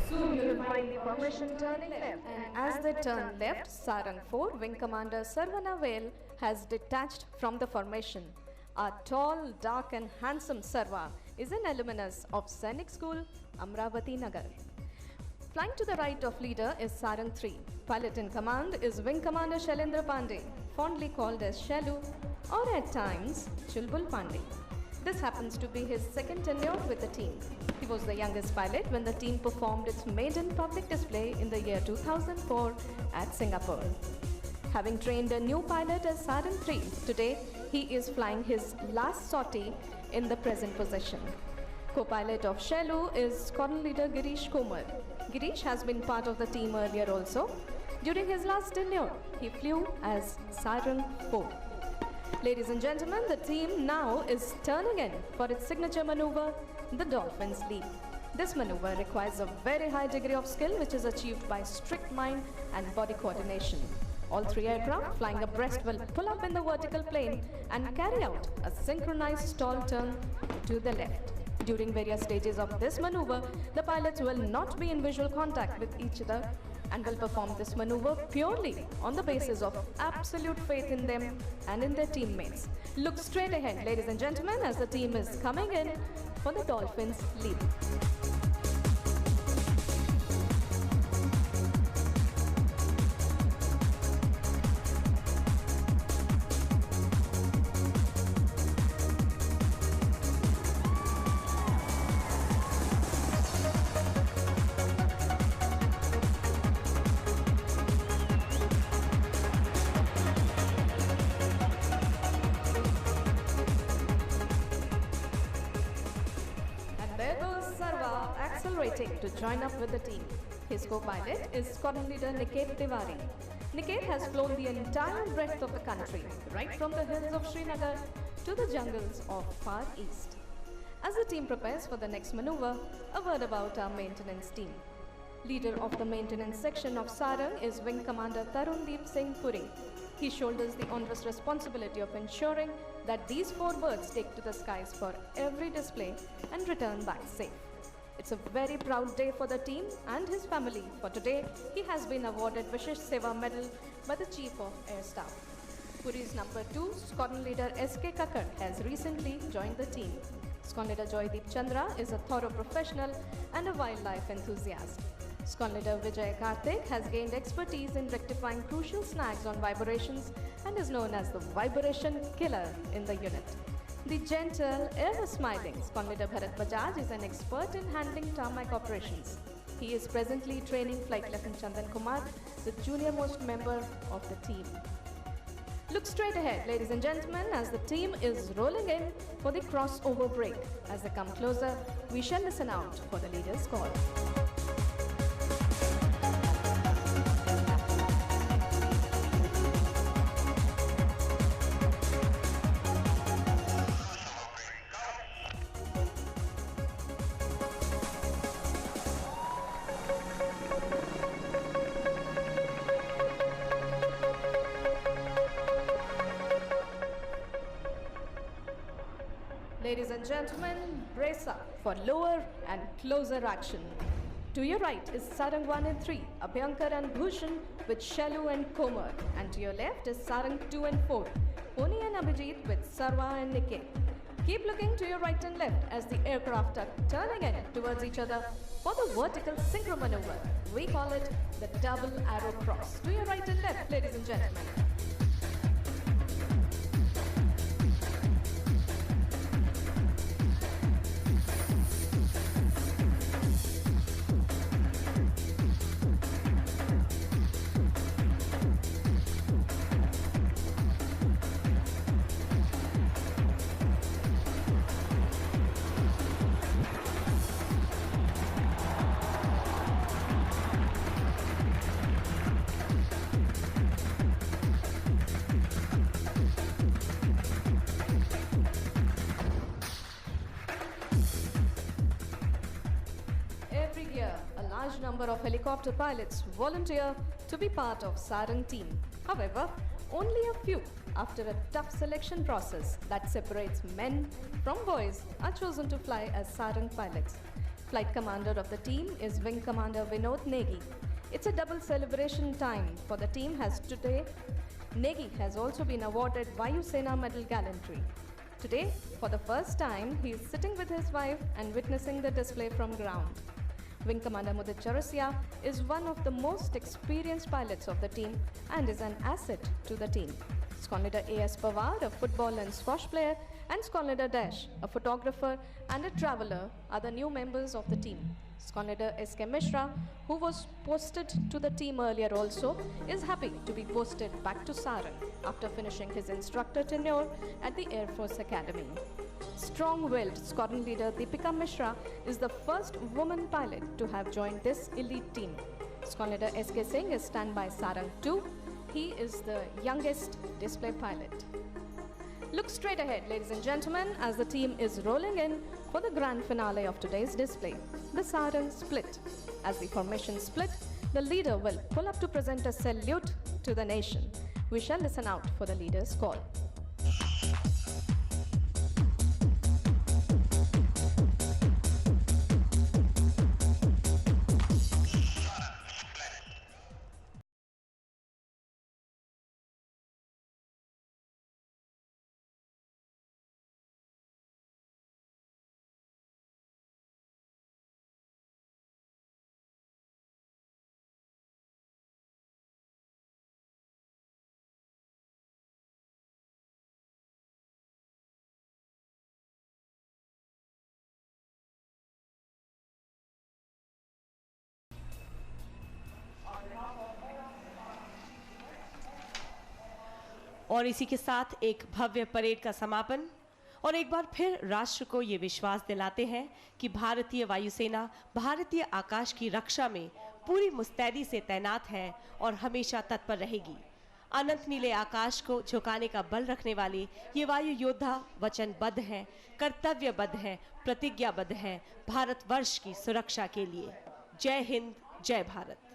Soon you will find the formation turning left, and as they turn left, Sarang 4 Wing Commander Sarvana Vail has detached from the formation. Our tall, dark and handsome Sarva is an alumnus of Sainik School, Amravati Nagar. Flying to the right of leader is Sarang 3. Pilot in command is Wing Commander Shailendra Pandey, fondly called as Shalu, or at times Chulbul Pandey. This happens to be his second tenure with the team. He was the youngest pilot when the team performed its maiden public display in the year 2004 at Singapore. Having trained a new pilot as Sarang 3, today he is flying his last sortie in the present position. Co-pilot of Shalu is squadron leader Girish Komar. Girish has been part of the team earlier also. During his last tenure, he flew as Sarang 4. Ladies and gentlemen, the team now is turning in for its signature maneuver, the Dolphin's Leap. This maneuver requires a very high degree of skill which is achieved by strict mind and body coordination. All 3 aircraft flying abreast will pull up in the vertical plane and carry out a synchronized stall turn to the left. During various stages of this maneuver, the pilots will not be in visual contact with each other and will perform this maneuver purely on the basis of absolute faith in them and in their teammates. Look straight ahead, ladies and gentlemen, as the team is coming in for the Dolphins' leap. To join up with the team. His co-pilot is squadron leader Niket Tiwari. Niket has flown the entire breadth of the country, right from the hills of Srinagar to the jungles of Far East. As the team prepares for the next maneuver, a word about our maintenance team. Leader of the maintenance section of Sarang is Wing Commander Tarundeep Singh Puri. He shoulders the onerous responsibility of ensuring that these 4 birds take to the skies for every display and return back safe. It's a very proud day for the team and his family, for today he has been awarded Vishesh Seva Medal by the Chief of Air Staff. Puri's number 2, Squadron Leader S.K. Kakkar, has recently joined the team. Squadron Leader Joydeep Chandra is a thorough professional and a wildlife enthusiast. Squadron Leader Vijay Karthik has gained expertise in rectifying crucial snags on vibrations and is known as the vibration killer in the unit. The gentle, ever-smiling Squadron Leader Bharat Bajaj is an expert in handling tarmac operations. He is presently training Flight Lieutenant Chandan Kumar, the junior-most member of the team. Look straight ahead, ladies and gentlemen, as the team is rolling in for the crossover break. As they come closer, we shall listen out for the leader's call. Ladies and gentlemen, brace up for lower and closer action. To your right is Sarang 1 and 3, Abhyankar and Bhushan with Shalu and Komar. And to your left is Sarang 2 and 4, Poni and Abhijit with Sarva and Niket. Keep looking to your right and left as the aircraft are turning in towards each other for the vertical synchro maneuver. We call it the double arrow cross. To your right and left, ladies and gentlemen. Every year, a large number of helicopter pilots volunteer to be part of Sarang team. However, only a few, after a tough selection process that separates men from boys, are chosen to fly as Sarang pilots. Flight commander of the team is Wing Commander Vinod Negi. It's a double celebration time for the team as today, Negi has also been awarded Vayu Sena Medal Gallantry. Today, for the first time, he is sitting with his wife and witnessing the display from ground. Wing Commander Mudit Chaurasia is one of the most experienced pilots of the team and is an asset to the team. Squad Leader A.S. Pawar, a football and squash player, and Squad Leader Dash, a photographer and a traveler, are the new members of the team. Squad Leader S.K. Mishra, who was posted to the team earlier also, is happy to be posted back to Sarang after finishing his instructor tenure at the Air Force Academy. Strong-willed squadron leader Deepika Mishra is the first woman pilot to have joined this elite team. Squad Leader S.K. Singh is standby Sarang 2. He is the youngest display pilot. Look straight ahead, ladies and gentlemen, as the team is rolling in for the grand finale of today's display, the Sarang split. As the formation split, the leader will pull up to present a salute to the nation. We shall listen out for the leader's call. और इसी के साथ एक भव्य parade का समापन और एक बार फिर राष्ट्र को ये विश्वास दिलाते हैं कि भारतीय वायुसेना भारतीय आकाश की रक्षा में पूरी मुस्तैदी से तैनात है और हमेशा तत्पर रहेगी। अनंत नीले आकाश को झुकाने का बल रखने वाले ये वायु योद्धा वचनबद्ध हैं, कर्तव्यबद्ध हैं, प्रतिज्ञाबद्ध हैं भारतवर्ष की सुरक्षा के लिए। जय हिंद, जय भारत।